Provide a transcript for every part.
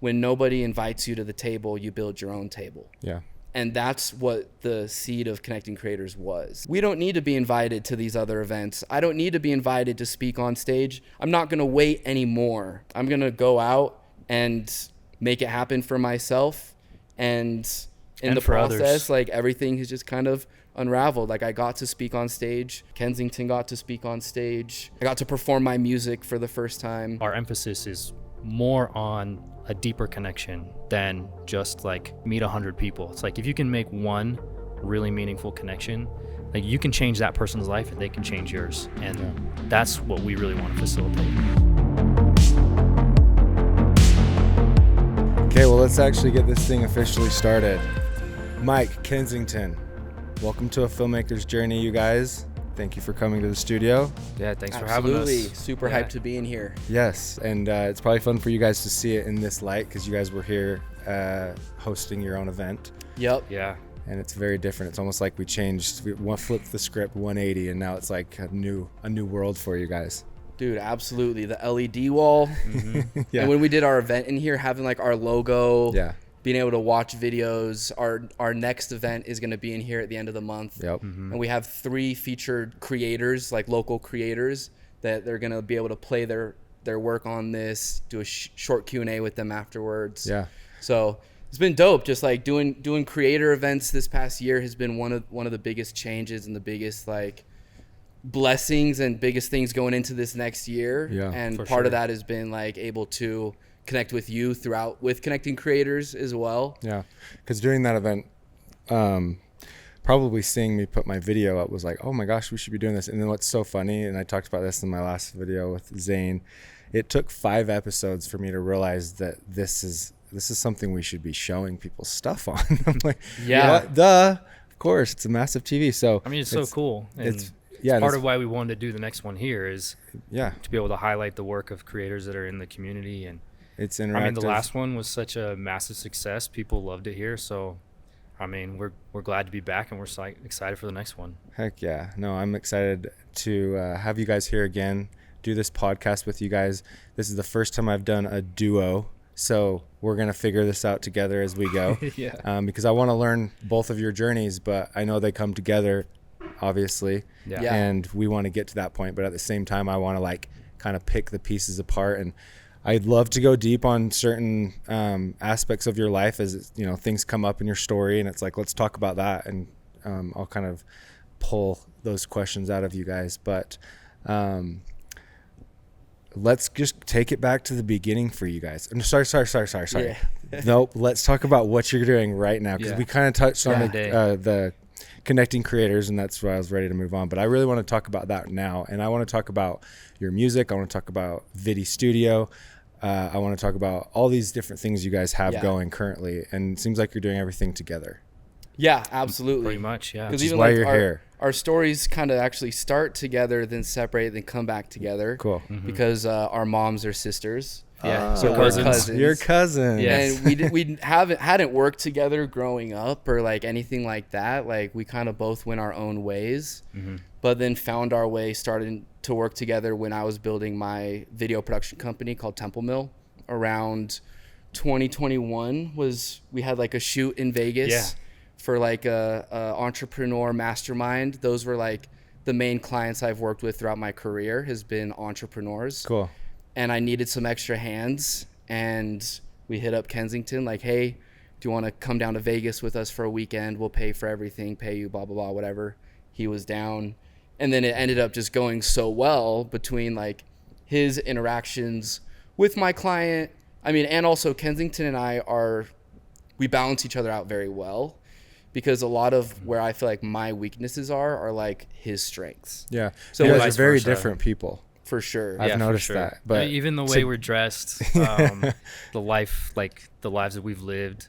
when nobody invites you to the table, you build your own table. Yeah. And that's what the seed of Connecting Creators was. We don't need to be invited to these other events. I don't need to be invited to speak on stage. I'm not going to wait anymore. I'm going to go out and make it happen for myself. And in the process, others. like everything has just kind of unraveled. Like I got to speak on stage. Kensington got to speak on stage. I got to perform my music for the first time. Our emphasis is more on a deeper connection than just like meet 100 people. It's like if you can make one really meaningful connection, like you can change that person's life and they can change yours. And that's what we really want to facilitate. Okay, well, let's actually get this thing officially started. Mike Kensington, welcome to A Filmmaker's Journey, you guys. Thank you for coming to the studio. Yeah, thanks for having us. Absolutely. Super hyped to be in here. Yes, and it's probably fun for you guys to see it in this light because you guys were here hosting your own event. Yep. Yeah. And it's very different. It's almost like we flipped the script 180, and now it's like a new world for you guys. Dude, absolutely. The LED wall. Yeah. And when we did our event in here, having like our logo, Yeah. being able to watch videos. Our next event is going to be in here at the end of the month. Yep. And we have 3 featured creators, like local creators, that they're going to be able to play their work on this, do a short Q&A with them afterwards. Yeah. So it's been dope. Just like doing creator events this past year has been one of the biggest changes and the biggest like blessings and biggest things going into this next year. Yeah, and for part sure. of that has been like able to connect with you throughout with Connecting Creators as well. Yeah. Because during that event, probably seeing me put my video up was like, oh my gosh, we should be doing this. And then what's so funny, and I talked about this in my last video with Zane, it took 5 episodes for me to realize that this is something we should be showing people stuff on. I'm like, Yeah. what? Duh. Of course, it's a massive TV. So I mean, it's so cool. And It's yeah. part of why we wanted to do the next one here is yeah. to be able to highlight the work of creators that are in the community. And It's interactive. I mean, the last one was such a massive success. People loved it here. So, I mean, we're glad to be back, and we're excited for the next one. Heck yeah. No, I'm excited to have you guys here again, do this podcast with you guys. This is the first time I've done a duo. So we're going to figure this out together as we go. Yeah. Because I want to learn both of your journeys, but I know they come together, obviously. Yeah. And we want to get to that point. But at the same time, I want to like kind of pick the pieces apart. And I'd love to go deep on certain aspects of your life as, you know, things come up in your story. And it's like, let's talk about that. And I'll kind of pull those questions out of you guys. But let's just take it back to the beginning for you guys. I'm sorry. Yeah. Nope. Let's talk about what you're doing right now, because we kind of touched on the Connecting Creators, and that's why I was ready to move on. But I really want to talk about that now, and I want to talk about your music. I want to talk about Viddy Studio. I want to talk about all these different things you guys have going currently, and it seems like you're doing everything together. Yeah, absolutely. Pretty much, yeah. Which is even why like you're here. Our stories kind of actually start together, then separate, then come back together. Cool. Because our moms are sisters. Yeah. So We're we're cousins. Your cousin. Yes. And we hadn't worked together growing up or like anything like that. Like we kind of both went our own ways, but then found our way, started to work together when I was building my video production company called Temple Mill. Around 2021 we had like a shoot in Vegas for like a entrepreneur mastermind. Those were like the main clients I've worked with throughout my career has been entrepreneurs. Cool. And I needed some extra hands, and we hit up Kensington like, hey, do you want to come down to Vegas with us for a weekend? We'll pay for everything, pay you, blah, blah, blah, whatever. He was down. And then it ended up just going so well between like his interactions with my client. I mean, and also Kensington and we balance each other out very well, because a lot of where I feel like my weaknesses are like his strengths. Yeah. So So you guys vice are very versa. different people. For sure. I've Yeah, for noticed sure. that. But even the way we're dressed, the lives that we've lived,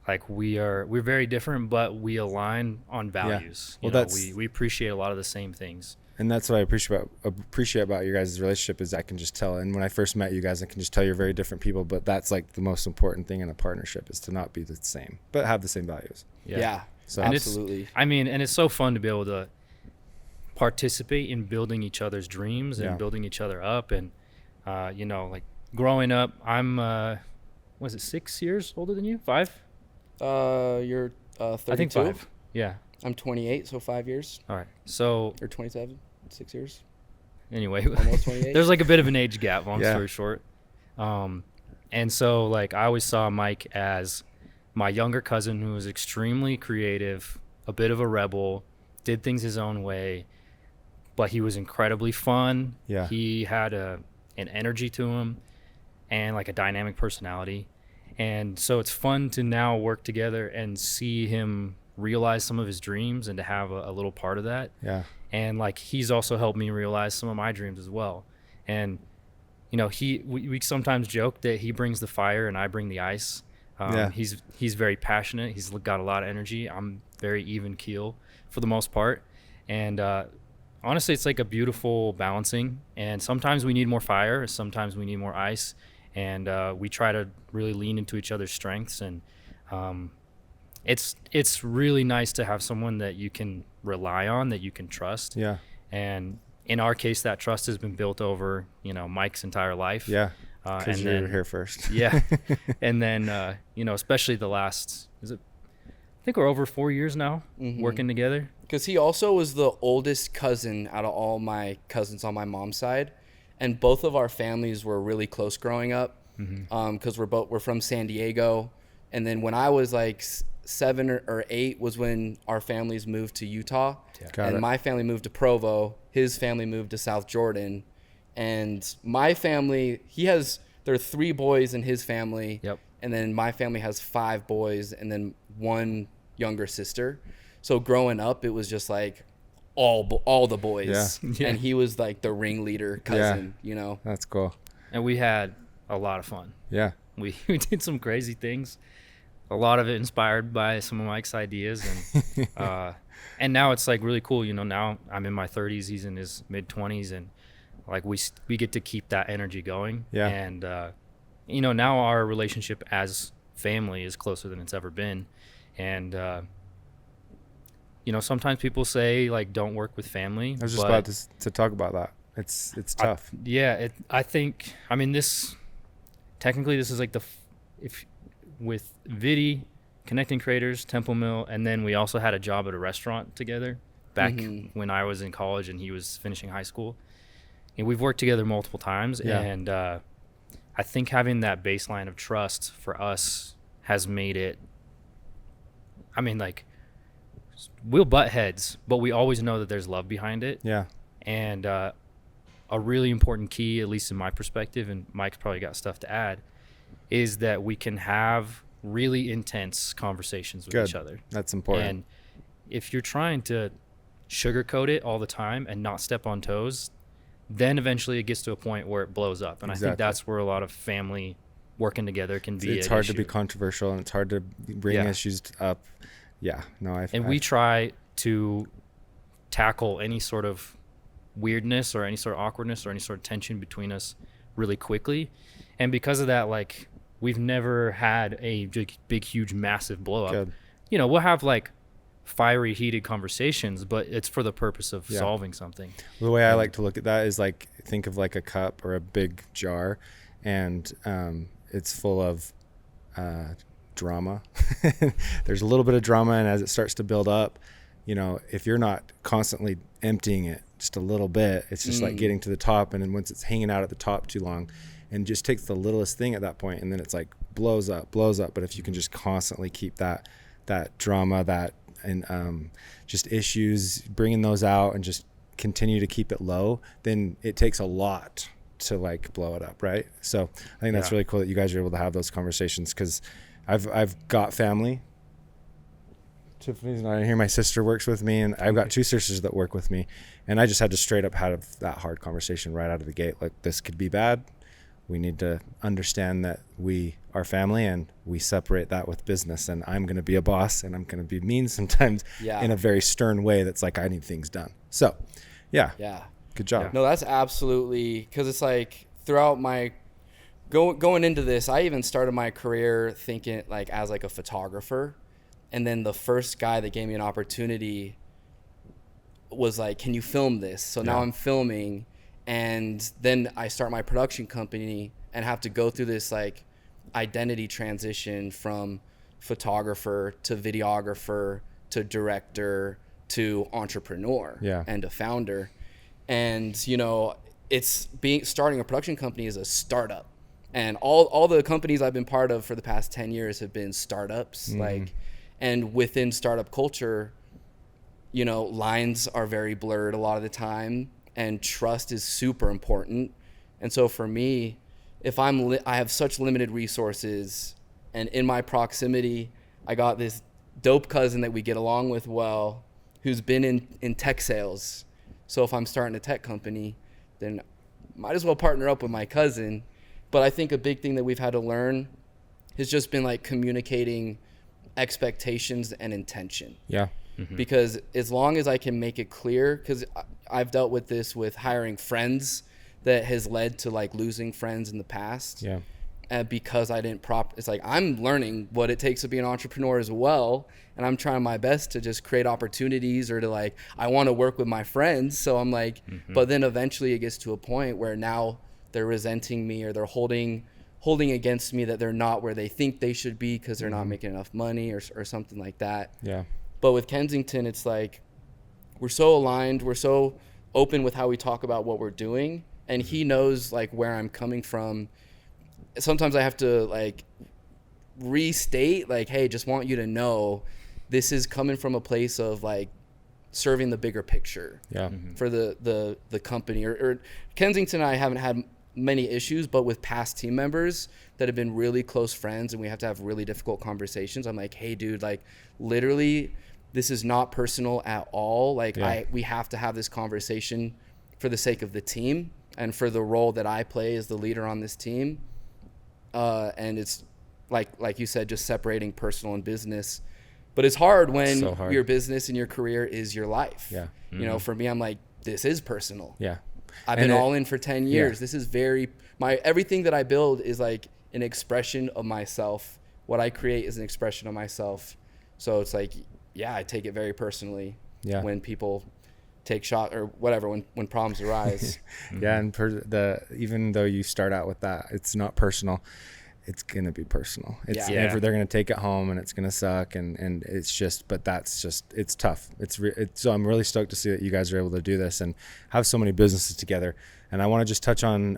like we're very different, but we align on values. Well, You know, that's- we appreciate a lot of the same things. And that's what I appreciate about your guys' relationship is I can just tell. And when I first met you guys, I can just tell you're very different people. But that's like the most important thing in a partnership is to not be the same, but have the same values. Yeah, So And absolutely. it's so fun to be able to participate in building each other's dreams and Yeah. building each other up. And like growing up, I'm was it 6 years older than you? 5? You're 32. I think 5. Yeah. I'm 28, so 5 years. All right. So or 27, 6 years. Anyway, almost 28. There's like a bit of an age gap, long story short. And so like I always saw Mike as my younger cousin who was extremely creative, a bit of a rebel, did things his own way, but he was incredibly fun. Yeah. He had an energy to him and like a dynamic personality. And so it's fun to now work together and see him realize some of his dreams and to have a little part of that. Yeah. And like he's also helped me realize some of my dreams as well. And you know, we sometimes joke that he brings the fire and I bring the ice. He's very passionate. He's got a lot of energy. I'm very even keel for the most part. And honestly, it's like a beautiful balancing. And sometimes we need more fire. Sometimes we need more ice. And we try to really lean into each other's strengths. And it's really nice to have someone that you can rely on, that you can trust. Yeah. And in our case, that trust has been built over, you know, Mike's entire life. Yeah. Because you're here first. Yeah. And then, you know, especially the last, I think we're over 4 years now working together. Because he also was the oldest cousin out of all my cousins on my mom's side. And both of our families were really close growing up. Because we're from San Diego. And then when I was like 7 or 8 was when our families moved to Utah. And my family moved to Provo. His family moved to South Jordan. And my family, there are 3 boys in his family. Yep. And then my family has 5 boys and then 1 younger sister. So growing up, it was just like all the boys. Yeah. And he was like the ringleader cousin, you know. That's cool. And we had a lot of fun. Yeah. We did some crazy things. A lot of it inspired by some of Mike's ideas. And now it's like really cool. You know, now I'm in my 30s. He's in his mid 20s. And like we get to keep that energy going. Yeah. And, you know, now our relationship as family is closer than it's ever been. And, you know, sometimes people say like, don't work with family. I was just about to talk about that. It's tough. I think, I mean, technically this is like with Viddy, Connecting Creators, Temple Mill, and then we also had a job at a restaurant together back when I was in college and he was finishing high school. And we've worked together multiple times. Yeah. And I think having that baseline of trust for us has made it, I mean, like, we'll butt heads, but we always know that there's love behind it. Yeah. And a really important key, at least in my perspective, and Mike's probably got stuff to add, is that we can have really intense conversations with each other. That's important. And if you're trying to sugarcoat it all the time and not step on toes, then eventually it gets to a point where it blows up. And I think that's where a lot of family working together can be. It's hard to be controversial and it's hard to bring issues up. Yeah. No, we try to tackle any sort of weirdness or any sort of awkwardness or any sort of tension between us really quickly. And because of that, like, we've never had a big, huge, massive blow up. Good. You know, we'll have like fiery, heated conversations, but it's for the purpose of solving something. The way I like to look at that is like, think of like a cup or a big jar, and it's full of drama. There's a little bit of drama, and as it starts to build up, you know, if you're not constantly emptying it just a little bit, it's just like getting to the top, and then once it's hanging out at the top too long, and just takes the littlest thing at that point, and then it's like blows up. But if you can just constantly keep that drama, and just issues, bringing those out and just continue to keep it low, then it takes a lot to like blow it up, right? So I think that's really cool that you guys are able to have those conversations, because I've got family. Tiffany's not in here. My sister works with me, and I've got 2 sisters that work with me, and I just had to straight up have that hard conversation right out of the gate. Like, this could be bad. We need to understand that we are family, and we separate that with business, and I'm going to be a boss, and I'm going to be mean sometimes in a very stern way that's like, I need things done. So yeah good job. No, that's absolutely, because it's like throughout my going into this, I even started my career thinking like as like a photographer, and then the first guy that gave me an opportunity was like, can you film this? So now I'm filming. And then I start my production company and have to go through this like identity transition from photographer to videographer to director to entrepreneur and a founder. And, you know, starting a production company is a startup. And all the companies I've been part of for the past 10 years have been startups. And within startup culture, you know, lines are very blurred a lot of the time, and trust is super important. And so for me, if I have such limited resources, and in my proximity, I got this dope cousin that we get along with well, who's been in tech sales. So if I'm starting a tech company, then might as well partner up with my cousin. But I think a big thing that we've had to learn has just been like communicating expectations and intention. Because as long as I can make it clear, because I've dealt with this with hiring friends that has led to like losing friends in the past. Because I didn't it's like I'm learning what it takes to be an entrepreneur as well, and I'm trying my best to just create opportunities, or to like, I want to work with my friends. So I'm like, but then eventually it gets to a point where now they're resenting me, or they're holding against me that they're not where they think they should be because they're not making enough money or something like that. But with Kensington, it's like we're so aligned, we're so open with how we talk about what we're doing, and he knows like where I'm coming from. Sometimes I have to like restate like, hey, just want you to know this is coming from a place of like serving the bigger picture for the company. Or Kensington and I haven't had many issues, but with past team members that have been really close friends and we have to have really difficult conversations, I'm like, hey dude, like literally this is not personal at all. Like we have to have this conversation for the sake of the team and for the role that I play as the leader on this team. And it's like you said, just separating personal and business. But it's hard when your business and your career is your life. You know, for me, I'm like, this is personal. I've been all in for 10 years. This is everything that I build is like an expression of myself. What I create is an expression of myself. So it's like, I take it very personally when people take shot or whatever, when problems arise. And even though you start out with that, it's not personal. It's going to be personal. They're going to take it home and it's going to suck. And it's just, but that's just, it's tough. So I'm really stoked to see that you guys are able to do this and have so many businesses together. And I want to just touch on,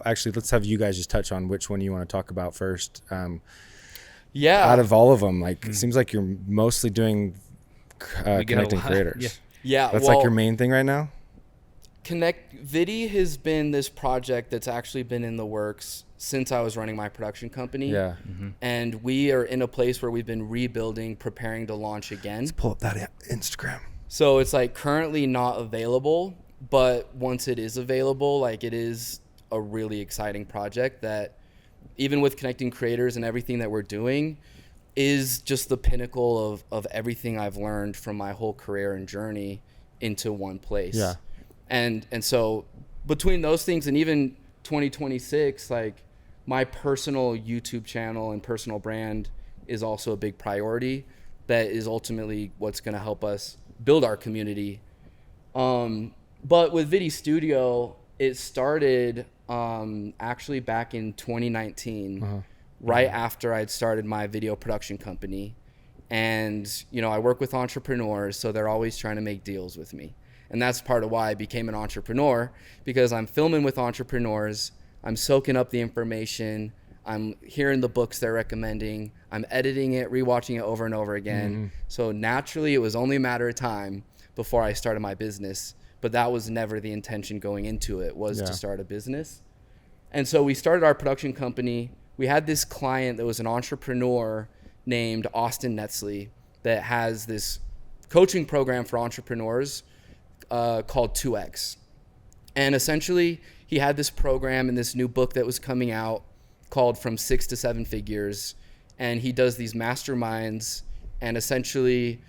let's have you guys just touch on which one you want to talk about first. Out of all of them, like, it seems like you're mostly doing connecting creators. That's like your main thing right now? Viddy has been this project that's actually been in the works since I was running my production company. And we are in a place where we've been rebuilding, preparing to launch again. Let's pull up that Instagram. So it's like currently not available, but once it is available, like it is a really exciting project that even with connecting creators and everything that we're doing is just the pinnacle of everything I've learned from my whole career and journey into one place. And so between those things and even 2026, like my personal YouTube channel and personal brand is also a big priority. That is ultimately what's going to help us build our community. But with Viddy Studio, it started actually back in 2019, right after I'd started my video production company. And, you know, I work with entrepreneurs, so they're always trying to make deals with me. And that's part of why I became an entrepreneur, because I'm filming with entrepreneurs, I'm soaking up the information, I'm hearing the books they're recommending, I'm editing it, rewatching it over and over again. So naturally, it was only a matter of time before I started my business. But that was never the intention going into it, was to start a business. And so we started our production company. We had this client that was an entrepreneur named Austin Netzley that has this coaching program for entrepreneurs called 2X. And essentially, he had this program and this new book that was coming out called From 6 to 7 Figures. And he does these masterminds, and essentially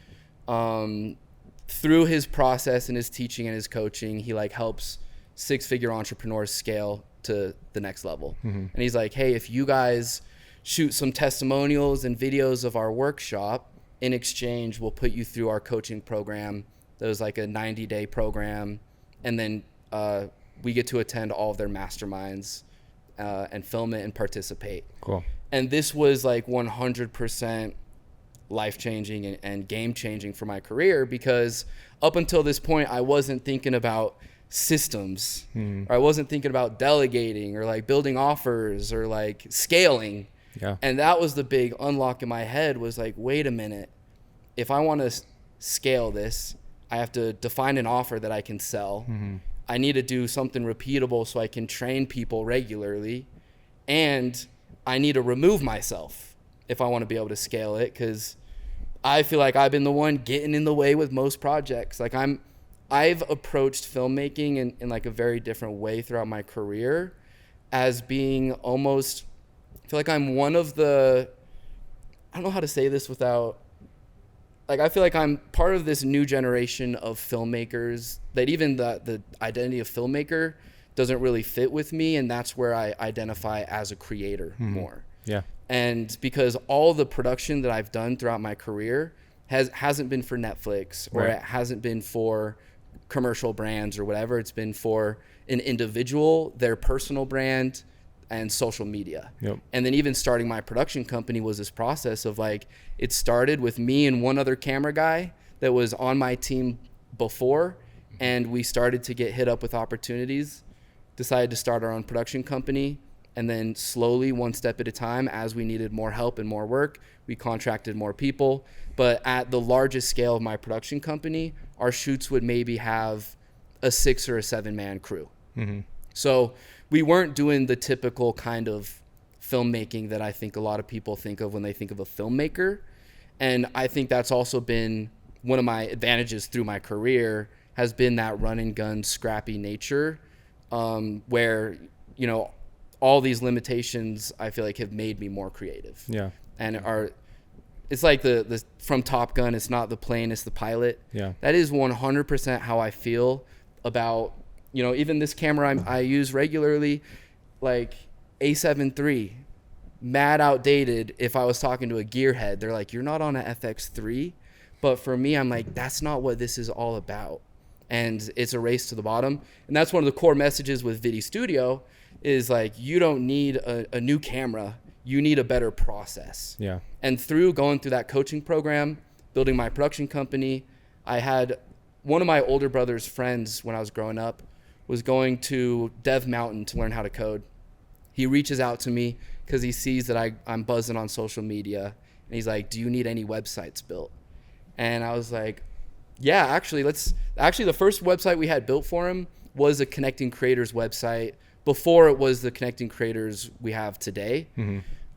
through his process and his teaching and his coaching, he like helps 6-figure entrepreneurs scale to the next level. And he's like, hey, if you guys shoot some testimonials and videos of our workshop, in exchange, we'll put you through our coaching program. That was like a 90-day program. And then we get to attend all of their masterminds and film it and participate. Cool. And this was like 100% life-changing and game-changing for my career, because up until this point, I wasn't thinking about systems, or I wasn't thinking about delegating or like building offers or like scaling. Yeah. And that was the big unlock in my head, was like, wait a minute, if I want to scale this, I have to define an offer that I can sell. I need to do something repeatable so I can train people regularly, and I need to remove myself if I want to be able to scale it, because I feel like I've been the one getting in the way with most projects. Like I've approached filmmaking in like a very different way throughout my career, as being almost, I feel like I'm one of the, I don't know how to say this without, like, I feel like I'm part of this new generation of filmmakers that even the identity of filmmaker doesn't really fit with me. And that's where I identify as a creator more. Yeah. And because all the production that I've done throughout my career hasn't been for Netflix, or it hasn't been for commercial brands or whatever. It's been for an individual, their personal brand, and social media. Yep. And then even starting my production company was this process of like, it started with me and one other camera guy that was on my team before, and we started to get hit up with opportunities, decided to start our own production company. And then slowly, one step at a time, as we needed more help and more work, we contracted more people. But at the largest scale of my production company, our shoots would maybe have a 6 or a 7 man crew. So we weren't doing the typical kind of filmmaking that I think a lot of people think of when they think of a filmmaker. And I think that's also been one of my advantages through my career, has been that run and gun, scrappy nature, where, you know, all these limitations I feel like have made me more creative. Yeah. And it's like the from Top Gun, it's not the plane, it's the pilot. Yeah. That is 100% how I feel about, you know, even this camera I use regularly, like A7 III, mad outdated. If I was talking to a gearhead, they're like, you're not on a FX3. But for me, I'm like, that's not what this is all about. And it's a race to the bottom. And that's one of the core messages with Viddy Studio, is like, you don't need a new camera, you need a better process. Yeah. And through going through that coaching program, building my production company, I had one of my older brother's friends when I was growing up was going to Dev Mountain to learn how to code. He reaches out to me because he sees that I'm buzzing on social media, and he's like, do you need any websites built? And I was like, yeah, actually the first website we had built for him was a Connecting Creators website before it was the Connecting Creators we have today.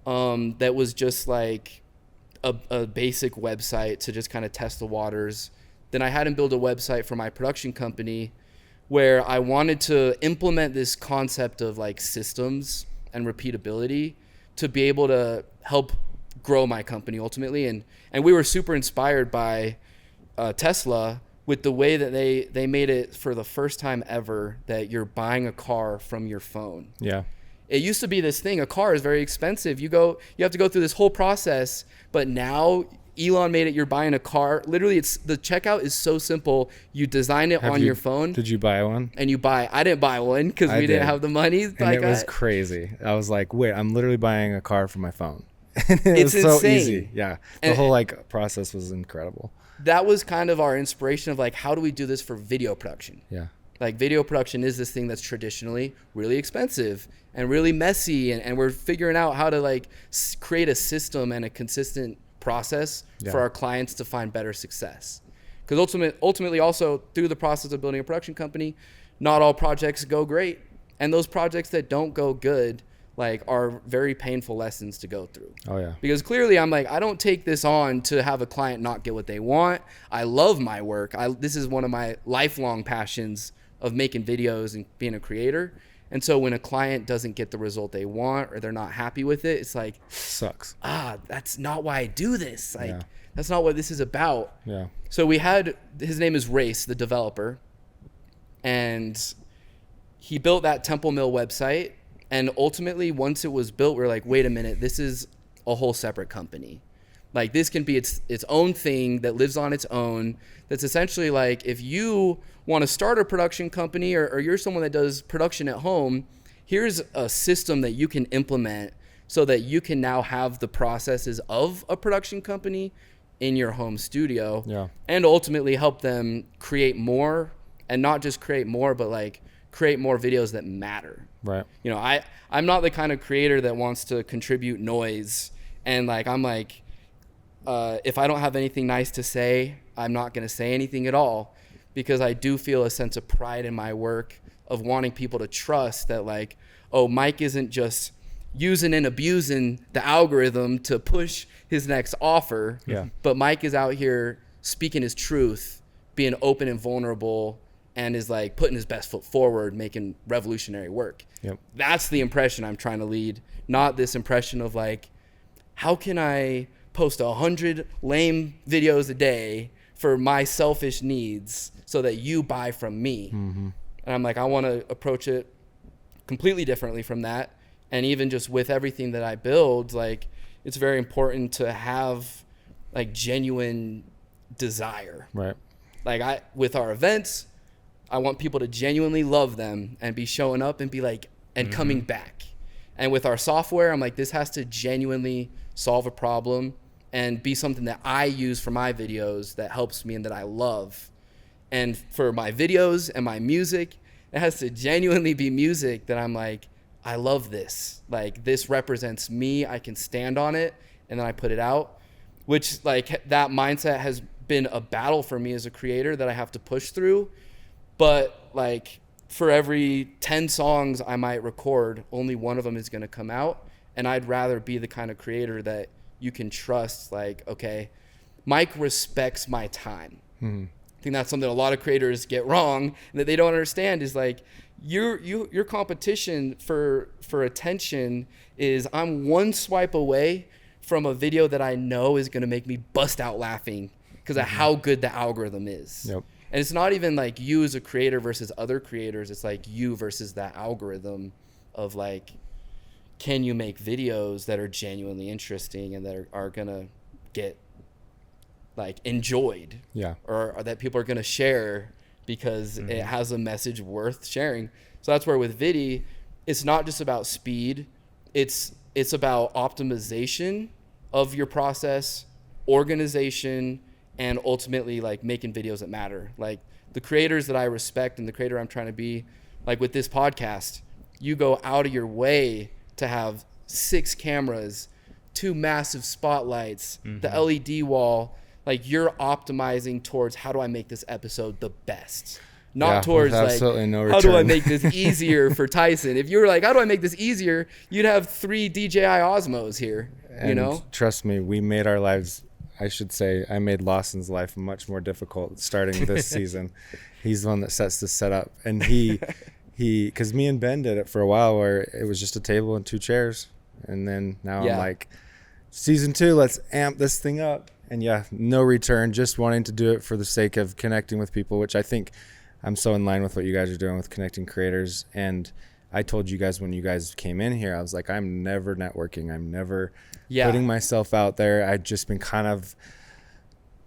That was just like a basic website to just kind of test the waters. Then I had him build a website for my production company where I wanted to implement this concept of like systems and repeatability to be able to help grow my company ultimately. And we were super inspired by Tesla, with the way that they made it for the first time ever that you're buying a car from your phone. Yeah. It used to be this thing, a car is very expensive. You have to go through this whole process, but now Elon made it, you're buying a car. Literally, the checkout is so simple. You design it on your phone. Did you buy one? And I didn't buy one because we didn't have the money. And it was crazy. I was like, wait, I'm literally buying a car from my phone. It's so insane. Easy. Yeah. The whole like process was incredible. That was kind of our inspiration of like, how do we do this for video production? Yeah. Like, video production is this thing that's traditionally really expensive and really messy. And we're figuring out how to like create a system and a consistent process for our clients to find better success. Because ultimately also through the process of building a production company, not all projects go great. And those projects that don't go good, like, are very painful lessons to go through. Oh yeah. Because clearly I'm like, I don't take this on to have a client not get what they want. I love my work. This is one of my lifelong passions of making videos and being a creator. And so when a client doesn't get the result they want or they're not happy with it, it's like, sucks. That's not why I do this. Like, that's not what this is about. Yeah. So his name is Race, the developer, and he built that Temple Mill website. And ultimately, once it was built, we're like, wait a minute, this is a whole separate company. Like, this can be its own thing that lives on its own. That's essentially like, if you want to start a production company or you're someone that does production at home, here's a system that you can implement so that you can now have the processes of a production company in your home studio, and ultimately help them create more, and not just create more, but like create more videos that matter. Right. You know, I'm not the kind of creator that wants to contribute noise, and like I'm like, if I don't have anything nice to say, I'm not going to say anything at all, because I do feel a sense of pride in my work of wanting people to trust that like, oh, Mike isn't just using and abusing the algorithm to push his next offer, but Mike is out here speaking his truth, being open and vulnerable, and is like putting his best foot forward, making revolutionary work. That's the impression I'm trying to lead, not this impression of like, how can I post 100 lame videos a day for my selfish needs so that you buy from me? And I'm like, I want to approach it completely differently from that. And even just with everything that I build, like, it's very important to have like genuine desire. Right. Like with our events, I want people to genuinely love them and be showing up and be like, and coming back. And with our software, I'm like, this has to genuinely solve a problem and be something that I use for my videos that helps me and that I love. And for my videos and my music, it has to genuinely be music that I'm like, I love this. Like, this represents me. I can stand on it. And then I put it out, which like that mindset has been a battle for me as a creator that I have to push through. But like for every 10 songs I might record, only one of them is going to come out. And I'd rather be the kind of creator that you can trust. Like, okay, Mike respects my time. I think that's something a lot of creators get wrong and that they don't understand is like, your competition for attention is I'm one swipe away from a video that I know is going to make me bust out laughing because of how good the algorithm is. And it's not even like you as a creator versus other creators. It's like you versus that algorithm of like, can you make videos that are genuinely interesting and that are going to get like enjoyed, or that people are going to share because it has a message worth sharing. So that's where with Viddy, it's not just about speed. It's about optimization of your process, organization, and ultimately like making videos that matter. Like the creators that I respect and the creator I'm trying to be, like with this podcast, you go out of your way to have 6 cameras, 2 massive spotlights, the LED wall. Like you're optimizing towards how do I make this episode the best, not towards like how do I make this easier for Tyson. If you were like, how do I make this easier, you'd have 3 DJI Osmos here. And you know, trust me, we made our lives, I should say, I made Lawson's life much more difficult starting this season. He's the one that sets this setup, and he because me and Ben did it for a while where it was just a table and 2 chairs, and then now I'm like, season 2, let's amp this thing up. And no return, just wanting to do it for the sake of connecting with people, which I think I'm so in line with what you guys are doing with connecting creators. And I told you guys when you guys came in here, I was like, I'm never networking. I'm never putting myself out there. I'd just been kind of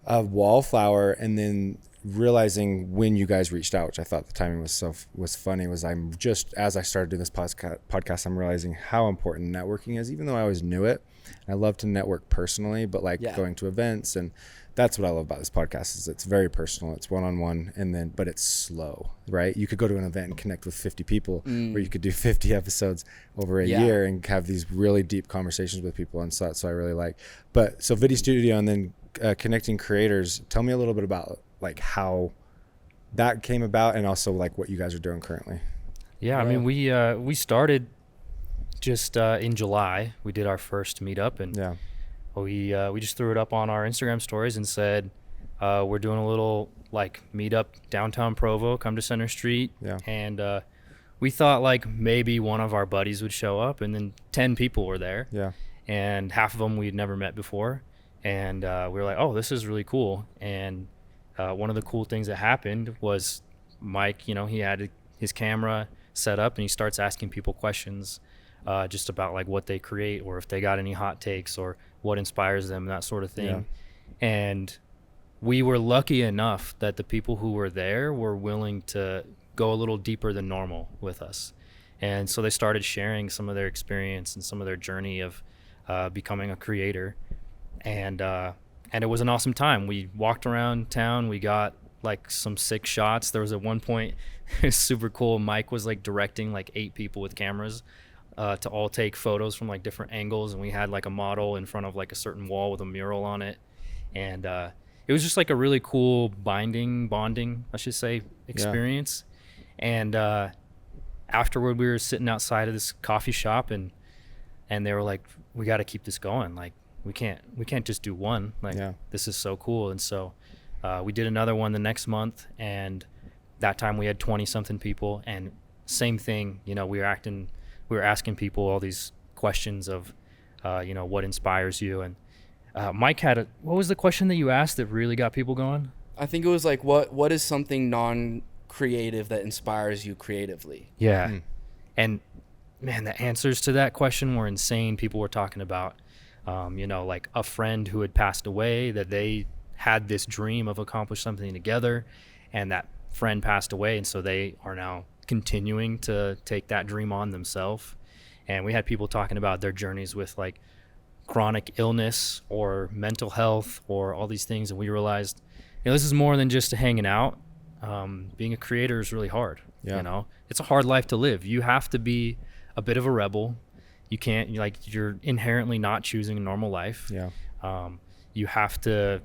a wallflower. And then realizing when you guys reached out, which I thought the timing was funny, was I'm just, as I started doing this podcast, I'm realizing how important networking is, even though I always knew it. I love to network personally, but like going to events, and that's what I love about this podcast is it's very personal. It's one-on-one, but it's slow, right? You could go to an event and connect with 50 people, or you could do 50 episodes over a year and have these really deep conversations with people. And so that's what I really like. But so Viddy Studio and then connecting creators, tell me a little bit about like how that came about and also like what you guys are doing currently. I mean, we started just in July. We did our first meetup, and we just threw it up on our Instagram stories and said we're doing a little like meetup downtown Provo, come to Center Street. And we thought like maybe one of our buddies would show up, and then 10 people were there, and half of them we'd never met before, and we were like, oh, this is really cool. And one of the cool things that happened was Mike, he had his camera set up and he starts asking people questions just about like what they create, or if they got any hot takes, or what inspires them, that sort of thing. And we were lucky enough that the people who were there were willing to go a little deeper than normal with us. And so they started sharing some of their experience and some of their journey of becoming a creator. And it was an awesome time. We walked around town. We got like some sick shots. There was at one point, it was super cool. Mike was like directing like 8 people with cameras to all take photos from like different angles. And we had like a model in front of like a certain wall with a mural on it. And it was just like a really cool bonding, I should say, experience. Yeah. And afterward, we were sitting outside of this coffee shop, and they were like, we got to keep this going. Like, we can't just do one. Like, this is so cool. And so we did another one the next month, and that time we had 20 something people, and same thing, you know, we were asking people all these questions of, you know, what inspires you. And Mike what was the question that you asked that really got people going? I think it was like, what is something non-creative that inspires you creatively? Yeah. And man, the answers to that question were insane. People were talking about, you know, like a friend who had passed away, that they had this dream of accomplish something together, and that friend passed away. And so they are now continuing to take that dream on themselves. And we had people talking about their journeys with like chronic illness or mental health or all these things. And we realized, you know, this is more than just hanging out. Being a creator is really hard. You know, it's a hard life to live. You have to be a bit of a rebel. You can't, you're inherently not choosing a normal life. You have to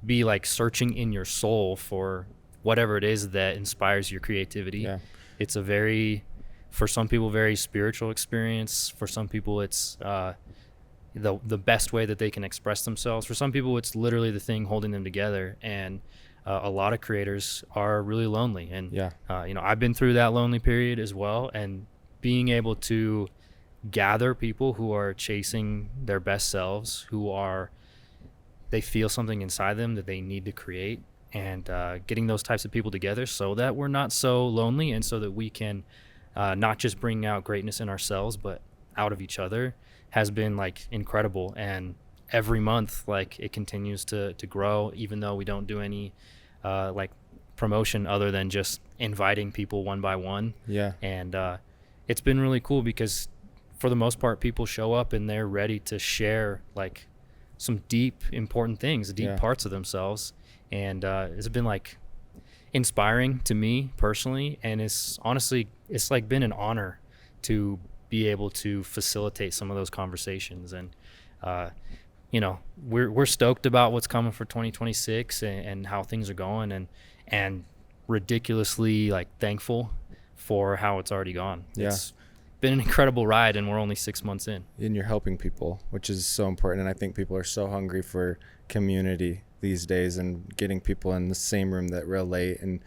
be like searching in your soul for whatever it is that inspires your creativity. It's for some people, very spiritual experience. For some people, it's the best way that they can express themselves. For some people, it's literally the thing holding them together. And a lot of creators are really lonely. And, you know, I've been through that lonely period as well. And being able to gather people who are chasing their best selves, they feel something inside them that they need to create, and getting those types of people together so that we're not so lonely, and so that we can not just bring out greatness in ourselves, but out of each other, has been like incredible. And every month, like, it continues to grow, even though we don't do any like promotion other than just inviting people one by one. And it's been really cool because for the most part, people show up and they're ready to share like some deep, important things, deep parts of themselves. And it's been like inspiring to me personally. And it's honestly, it's like been an honor to be able to facilitate some of those conversations. And, you know, we're stoked about what's coming for 2026 and how things are going, and ridiculously like thankful for how it's already gone. It's been an incredible ride, and we're only 6 months in. And you're helping people, which is so important. And I think people are so hungry for community these days, and getting people in the same room that relate and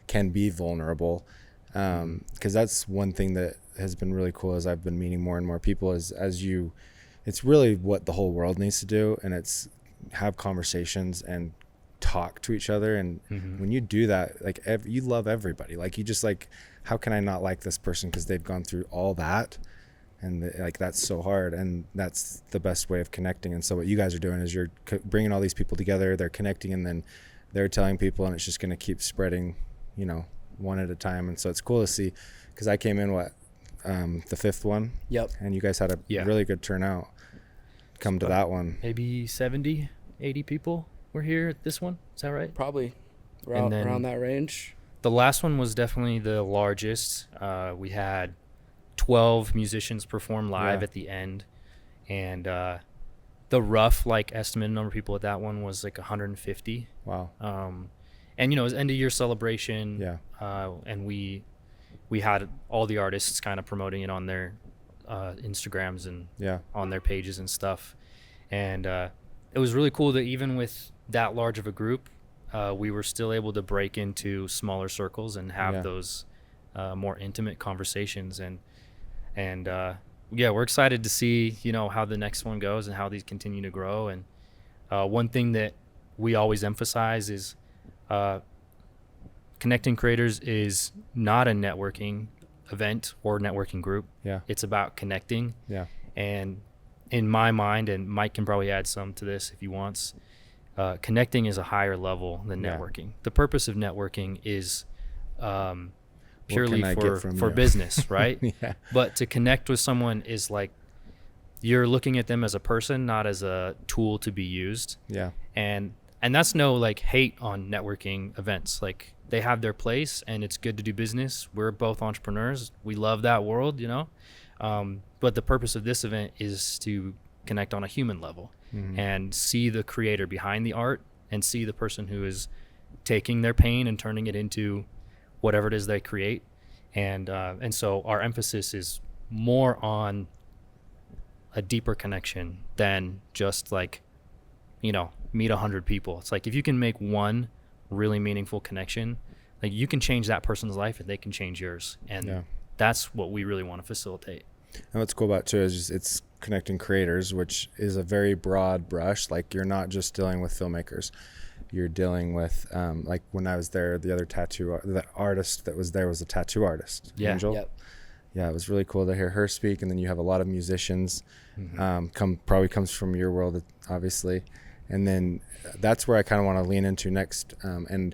can be vulnerable. Because that's one thing that has been really cool as I've been meeting more and more people it's really what the whole world needs to do. And it's have conversations and talk to each other. And when you do that, like you love everybody. Like you just like, how can I not like this person because they've gone through all that? And like, that's so hard. And that's the best way of connecting. And so what you guys are doing is you're bringing all these people together, they're connecting, and then they're telling people, and it's just going to keep spreading, you know, one at a time. And so it's cool to see, because I came in the 5th one. And you guys had a really good turnout. Come to that one. Maybe 70, 80 people were here at this one. Is that right? Probably around that range. The last one was definitely the largest. We had 12 musicians perform live at the end. And the rough like estimated number of people at that one was like 150. Wow. And, you know, it was end of year celebration. And we had all the artists kind of promoting it on their Instagrams and on their pages and stuff. And it was really cool that even with that large of a group, we were still able to break into smaller circles and have those more intimate conversations. And we're excited to see, you know, how the next one goes and how these continue to grow. And one thing that we always emphasize is Connecting Creators is not a networking event or networking group. It's about connecting. And in my mind, and Mike can probably add some to this if he wants, connecting is a higher level than networking. The purpose of networking is purely for business, right? Yeah. But to connect with someone is like you're looking at them as a person, not as a tool to be used. Yeah. And that's no like hate on networking events. Like they have their place and it's good to do business. We're both entrepreneurs. We love that world, you know? But the purpose of this event is to connect on a human level and see the creator behind the art and see the person who is taking their pain and turning it into whatever it is they create. And so our emphasis is more on a deeper connection than just like, you know, meet 100 people. It's like if you can make one really meaningful connection, like you can change that person's life and they can change yours. And that's what we really want to facilitate. And what's cool about it too is just it's connecting creators, which is a very broad brush. Like you're not just dealing with filmmakers. You're dealing with, like when I was there, the other the artist that was there was a tattoo artist, Angel. Yep. Yeah, it was really cool to hear her speak. And then you have a lot of musicians, probably comes from your world, obviously. And then that's where I kind of want to lean into next, and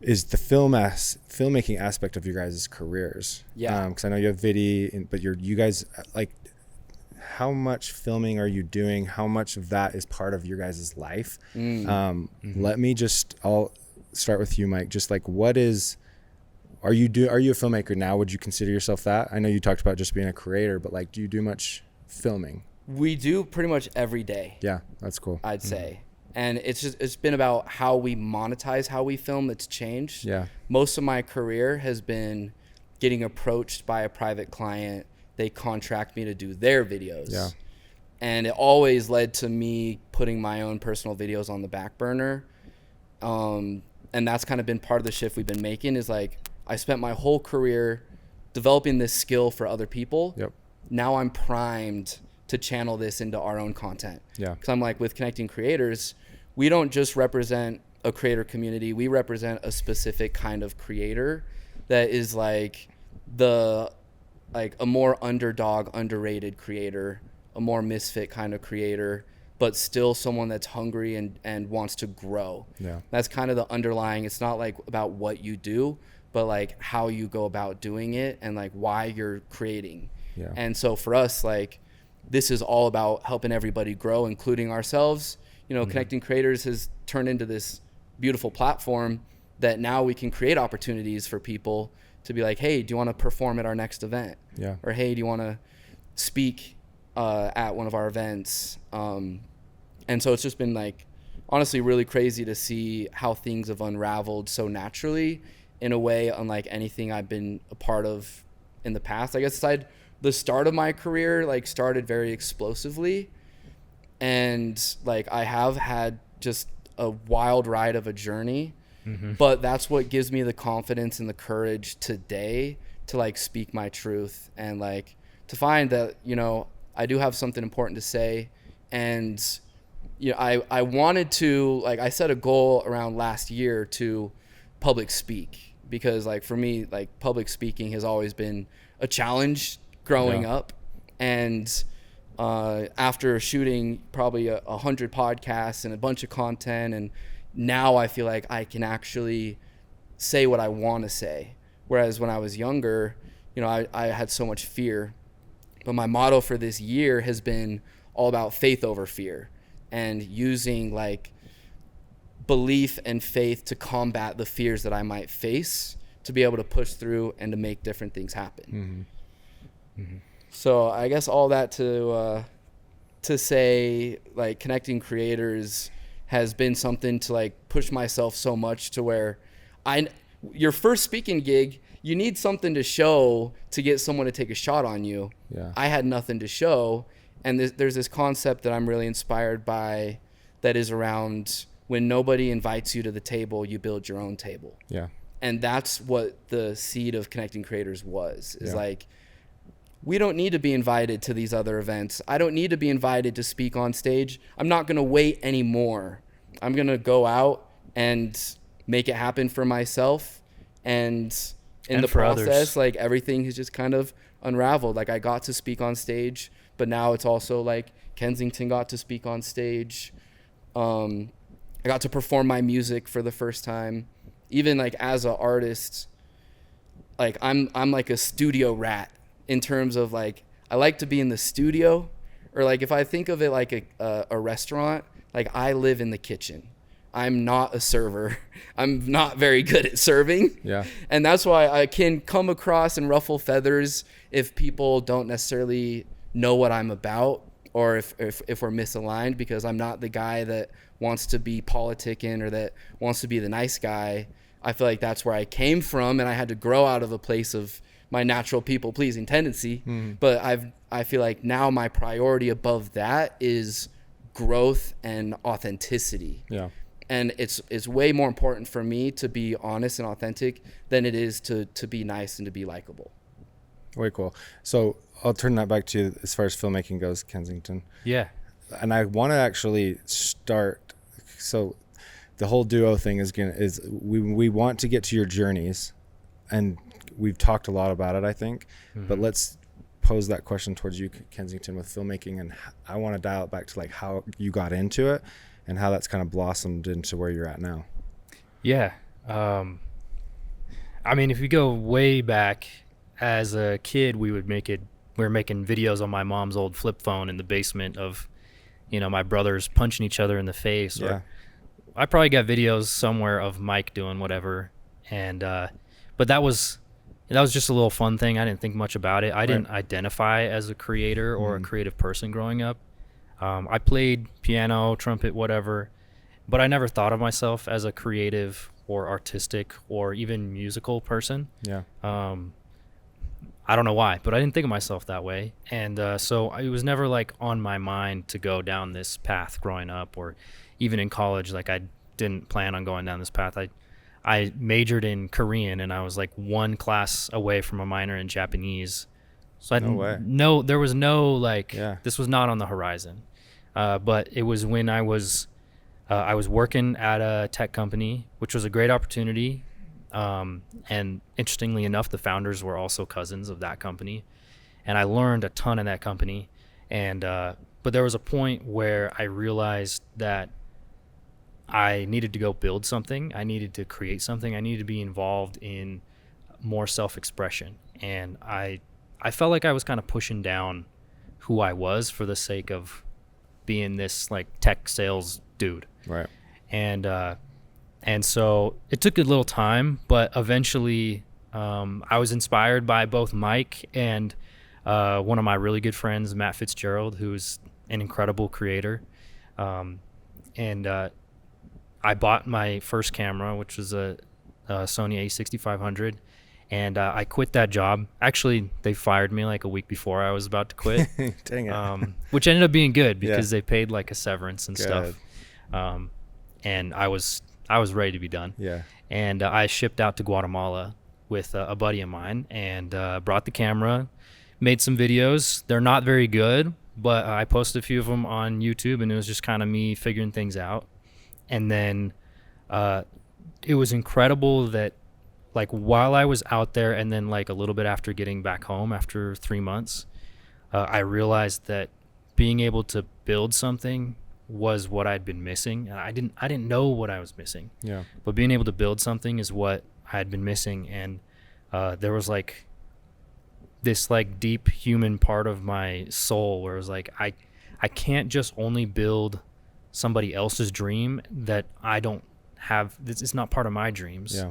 is the filmmaking aspect of your guys' careers. Yeah. Because I know you have Viddy, but you guys, like, how much filming are you doing? How much of that is part of your guys' life? Let me I'll start with you, Mike. Just like, are you a filmmaker now? Would you consider yourself that? I know you talked about just being a creator, but like, do you do much filming? We do pretty much every day. Yeah, that's cool. I'd say. And it's been about how we monetize how we film that's changed. Yeah. Most of my career has been getting approached by a private client. They contract me to do their videos. Yeah. And it always led to me putting my own personal videos on the back burner. And that's kind of been part of the shift we've been making is like, I spent my whole career developing this skill for other people. Yep. Now I'm primed to channel this into our own content. Yeah. Because I'm like, with Connecting Creators, we don't just represent a creator community. We represent a specific kind of creator that is like a more underdog, underrated creator, a more misfit kind of creator, but still someone that's hungry and wants to grow. Yeah. That's kind of the underlying. It's not like about what you do, but like how you go about doing it and like why you're creating. Yeah. And so for us, like, this is all about helping everybody grow, including ourselves. You know, Connecting Creators has turned into this beautiful platform that now we can create opportunities for people to be like, hey, do you want to perform at our next event? Yeah. Or, hey, do you want to speak at one of our events? And so it's just been like, honestly, really crazy to see how things have unraveled so naturally in a way unlike anything I've been a part of in the past. I guess the start of my career like started very explosively, and like I have had just a wild ride of a journey, but that's what gives me the confidence and the courage today to like speak my truth and like to find that, you know, I do have something important to say. And you know, I wanted to, like, I set a goal around last year to public speak, because like for me, like public speaking has always been a challenge growing up. And after shooting probably 100 podcasts and a bunch of content, and now I feel like I can actually say what I want to say. Whereas when I was younger, you know, I had so much fear. But my motto for this year has been all about faith over fear, and using like belief and faith to combat the fears that I might face, to be able to push through and to make different things happen. So I guess all that to say, like, Connecting Creators has been something to like push myself so much to where your first speaking gig, you need something to show to get someone to take a shot on you. Yeah. I had nothing to show. And there's this concept that I'm really inspired by that is around when nobody invites you to the table, you build your own table. Yeah. And that's what the seed of Connecting Creators was, is like, we don't need to be invited to these other events. I don't need to be invited to speak on stage. I'm not going to wait anymore. I'm going to go out and make it happen for myself. And in the process, others, like, everything has just kind of unraveled. Like, I got to speak on stage, but now it's also like Kensington got to speak on stage. I got to perform my music for the first time. Even like as an artist, like I'm like a studio rat in terms of like I like to be in the studio, or like if I think of it like a restaurant, like I live in the kitchen. I'm not a server. I'm not very good at serving. Yeah. And that's why I can come across and ruffle feathers if people don't necessarily know what I'm about, or if we're misaligned, because I'm not the guy that wants to be politicking or that wants to be the nice guy. I feel like that's where I came from, and I had to grow out of a place of my natural people-pleasing tendency. But I feel like now my priority above that is growth and authenticity. Yeah. And it's way more important for me to be honest and authentic than it is to be nice and to be likable. Way cool. So I'll turn that back to you as far as filmmaking goes, Kensington. Yeah. And I want to actually start. So the whole duo thing is we want to get to your journeys, and we've talked a lot about it, I think. But let's pose that question towards you, Kensington, with filmmaking, and I want to dial it back to like how you got into it and how that's kind of blossomed into where you're at now. Yeah. I mean, if you go way back, as a kid, we were making videos on my mom's old flip phone in the basement of, my brothers punching each other in the face. Yeah. Or I probably got videos somewhere of Mike doing whatever. And, but that was just a little fun thing. I didn't think much about it. I didn't identify as a creator or a creative person growing up. I played piano, trumpet, whatever, but I never thought of myself as a creative or artistic or even musical person. Yeah. I don't know why, but I didn't think of myself that way. And so it was never like on my mind to go down this path growing up, or even in college. Like I didn't plan on going down this path. I majored in Korean, and I was like one class away from a minor in Japanese. So there was no like, this was not on the horizon. But it was when I was working at a tech company, which was a great opportunity. And interestingly enough, the founders were also cousins of that company, and I learned a ton in that company. And, but there was a point where I realized that I needed to go build something. I needed to create something. I needed to be involved in more self-expression. And I felt like I was kind of pushing down who I was for the sake of being this like tech sales dude. Right. And so it took a little time, but eventually I was inspired by both Mike and one of my really good friends, Matt Fitzgerald, who's an incredible creator. And I bought my first camera, which was a Sony A6500. And I quit that job. Actually, they fired me like a week before I was about to quit. Dang it. Which ended up being good because they paid like a severance and stuff. And I was ready to be done. Yeah. And I shipped out to Guatemala with a buddy of mine, and brought the camera, made some videos. They're not very good, but I posted a few of them on YouTube, and it was just kind of me figuring things out. And then it was incredible that like while I was out there, and then like a little bit after getting back home after 3 months, I realized that being able to build something was what I'd been missing. And I didn't know what I was missing. Yeah. But being able to build something is what I had been missing. And there was like this like deep human part of my soul where it was like, I can't just only build somebody else's dream that I don't have. It's not part of my dreams. Yeah.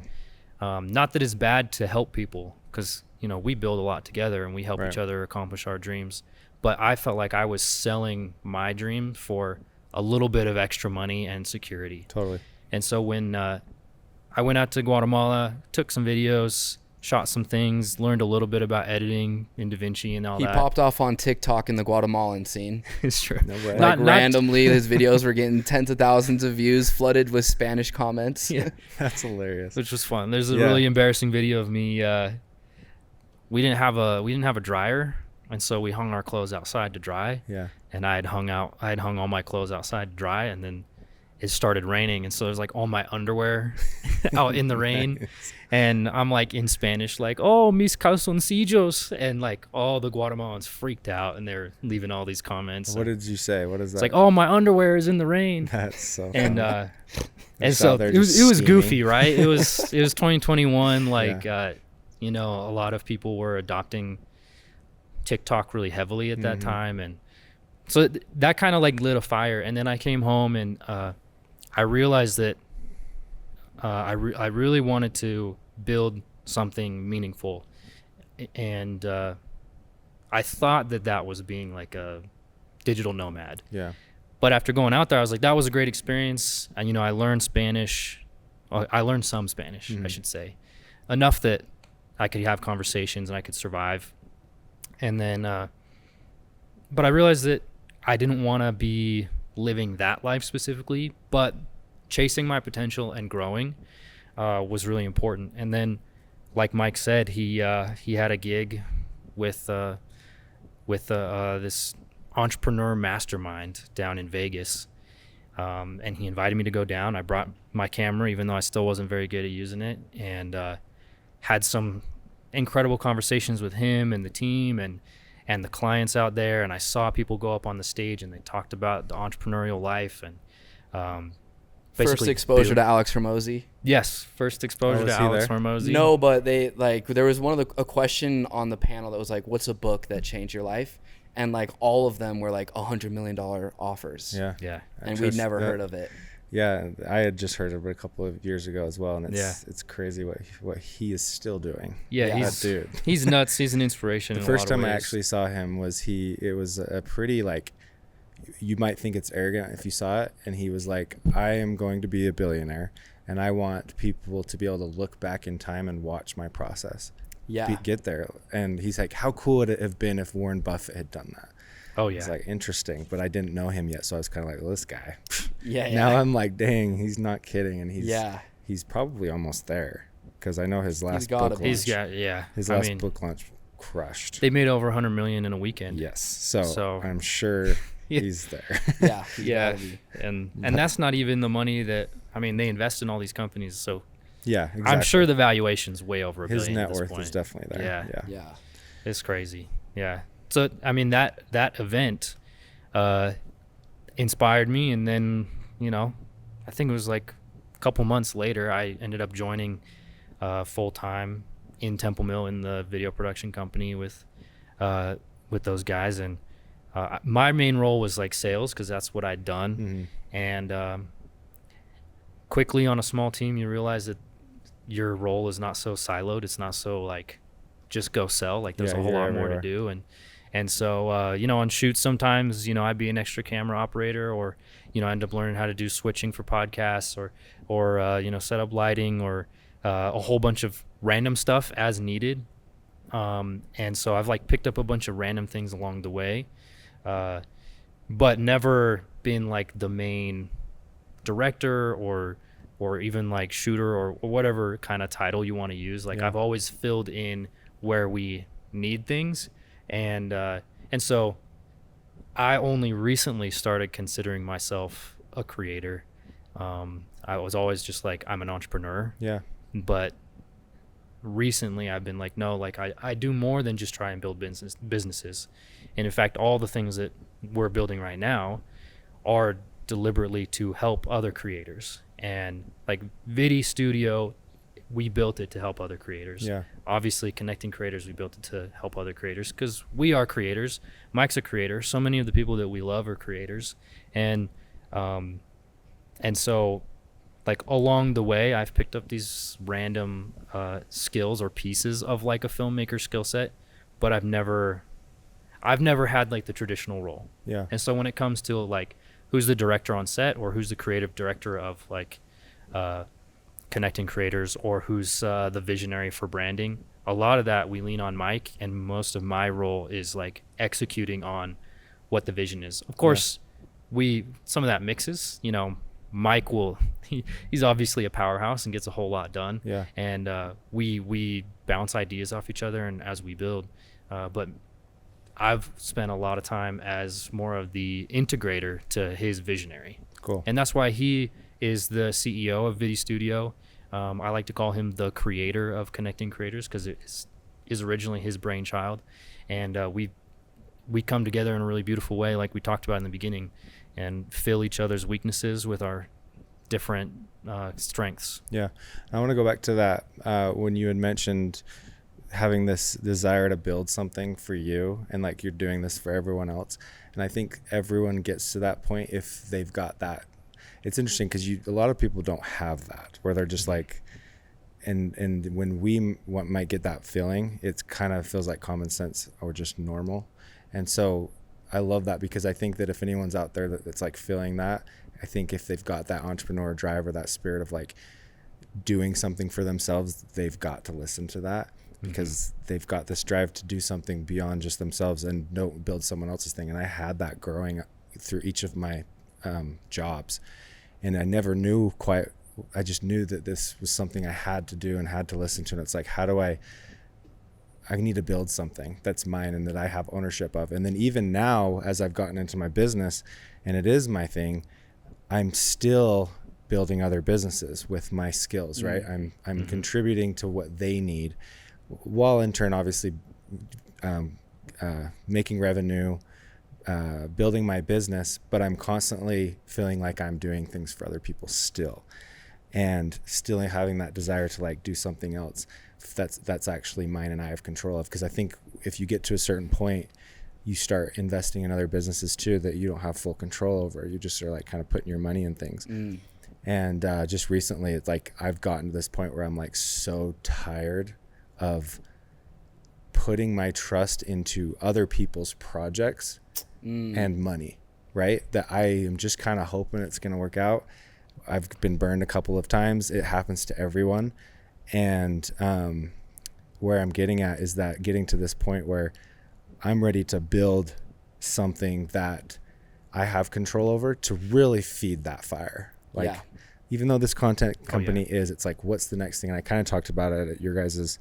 Not that it's bad to help people, because we build a lot together and we help each other accomplish our dreams. But I felt like I was selling my dream for a little bit of extra money and security. Totally. And so when I went out to Guatemala, took some videos, shot some things, learned a little bit about editing in DaVinci and all that. He popped off on TikTok in the Guatemalan scene. It's true. No way. Like randomly, his videos were getting tens of thousands of views, flooded with Spanish comments. Yeah. That's hilarious. Which was fun. There's a really embarrassing video of me. We didn't have a dryer, and so we hung our clothes outside to dry. Yeah. And I had hung all my clothes outside to dry, and then it started raining, and so there's like all my underwear out in the rain. And I'm like in Spanish, like, oh, mis calzoncillos, and like all the Guatemalans freaked out, and they're leaving all these comments. What did you say? What is that? It's like, oh, my underwear is in the rain. That's so funny. And so it was goofy, right? It was 2021, like You know, a lot of people were adopting TikTok really heavily at that time. And so that kind of like lit a fire. And then I came home and I realized that I really wanted to build something meaningful. And I thought that was being like a digital nomad. Yeah. But after going out there, I was like, that was a great experience. And, you know, I learned Spanish. I learned some Spanish, I should say. Enough that I could have conversations and I could survive. And then, but I realized that I didn't want to be living that life specifically, but chasing my potential and growing was really important. And then, like Mike said, he had a gig with this entrepreneur mastermind down in Vegas. And he invited me to go down. I brought my camera, even though I still wasn't very good at using it, and had some incredible conversations with him and the team and the clients out there. And I saw people go up on the stage and they talked about the entrepreneurial life and first exposure to Alex Hormozy. Yes, first exposure to Alex Hormozy. No, but they like there was a question on the panel that was like, "What's a book that changed your life?" And like all of them were like $100 million offers. Yeah. And we'd never heard of it. Yeah, I had just heard of it a couple of years ago as well, and it's crazy what he is still doing. Yeah, dude. He's nuts. He's an inspiration. The first time I actually saw him was it was a pretty like, you might think it's arrogant if you saw it, and he was like, I am going to be a billionaire, and I want people to be able to look back in time and watch my process. Get there. And he's like, how cool would it have been if Warren Buffett had done that? Oh yeah. It's like interesting, but I didn't know him yet, so I was kind of like, well, this guy. Yeah. Now I'm like, dang, he's not kidding, and he's probably almost there, because I know his last book launch. His last book launch crushed. They made over 100 million in a weekend. Yes, so I'm sure he's there. Yeah. And that's not even the money that they invest in all these companies. So yeah, exactly. I'm sure the valuation's way over $1 billion. His net worth is definitely there. Yeah. It's crazy. Yeah. So that event inspired me, and then I think it was like a couple months later I ended up joining full time in Temple Mill in the video production company with those guys, and my main role was like sales, because that's what I'd done. And quickly on a small team you realize that your role is not so siloed. It's not so like just go sell. Like there's a whole lot more to do. And so, on shoots sometimes, I'd be an extra camera operator, or, I end up learning how to do switching for podcasts or set up lighting or a whole bunch of random stuff as needed. And so I've like picked up a bunch of random things along the way, but never been like the main director or even like shooter or whatever kind of title you want to use. Like I've always filled in where we need things. And so I only recently started considering myself a creator. I was always just like, I'm an entrepreneur. Yeah. But recently I've been like, no, like I do more than just try and build businesses. And in fact, all the things that we're building right now are deliberately to help other creators. And like Viddy Studio, we built it to help other creators. Yeah. Obviously, Connecting Creators, we built it to help other creators because we are creators. Mike's a creator. So many of the people that we love are creators. And so like along the way, I've picked up these random skills or pieces of like a filmmaker skill set, but I've never had like the traditional role. Yeah. And so when it comes to like who's the director on set or who's the creative director of like Connecting Creators or who's the visionary for branding, a lot of that we lean on Mike, and most of my role is like executing on what the vision is. Of course, some of that mixes, Mike he's obviously a powerhouse and gets a whole lot done. Yeah. And we bounce ideas off each other and as we build, but I've spent a lot of time as more of the integrator to his visionary. Cool. And that's why he is the CEO of Viddy Studio. I like to call him the creator of Connecting Creators because it is originally his brainchild. And we come together in a really beautiful way, like we talked about in the beginning, and fill each other's weaknesses with our different strengths. Yeah. I want to go back to that when you had mentioned having this desire to build something for you, and like you're doing this for everyone else. And I think everyone gets to that point if they've got that. It's interesting because a lot of people don't have that, where they're just like, and when we might get that feeling, it kind of feels like common sense or just normal. And so I love that, because I think that if anyone's out there that's like feeling that, I think if they've got that entrepreneur drive or that spirit of like doing something for themselves, they've got to listen to that, because they've got this drive to do something beyond just themselves and don't build someone else's thing. And I had that growing through each of my jobs, and I never knew quite, I just knew that this was something I had to do and had to listen to. And it's like, how do I need to build something that's mine and that I have ownership of. And then even now, as I've gotten into my business and it is my thing, I'm still building other businesses with my skills, right? I'm contributing to what they need, while in turn, obviously, making revenue, building my business, but I'm constantly feeling like I'm doing things for other people still, and still having that desire to like do something else that's actually mine and I have control of. Because I think if you get to a certain point, you start investing in other businesses too that you don't have full control over. You just are like kind of putting your money in things. And just recently, it's like I've gotten to this point where I'm like so tired of putting my trust into other people's projects and money, right? That I am just kind of hoping it's going to work out. I've been burned a couple of times. It happens to everyone. And where I'm getting at is that getting to this point where I'm ready to build something that I have control over to really feed that fire. Like, even though this content company it's like, what's the next thing? And I kind of talked about it at your guys's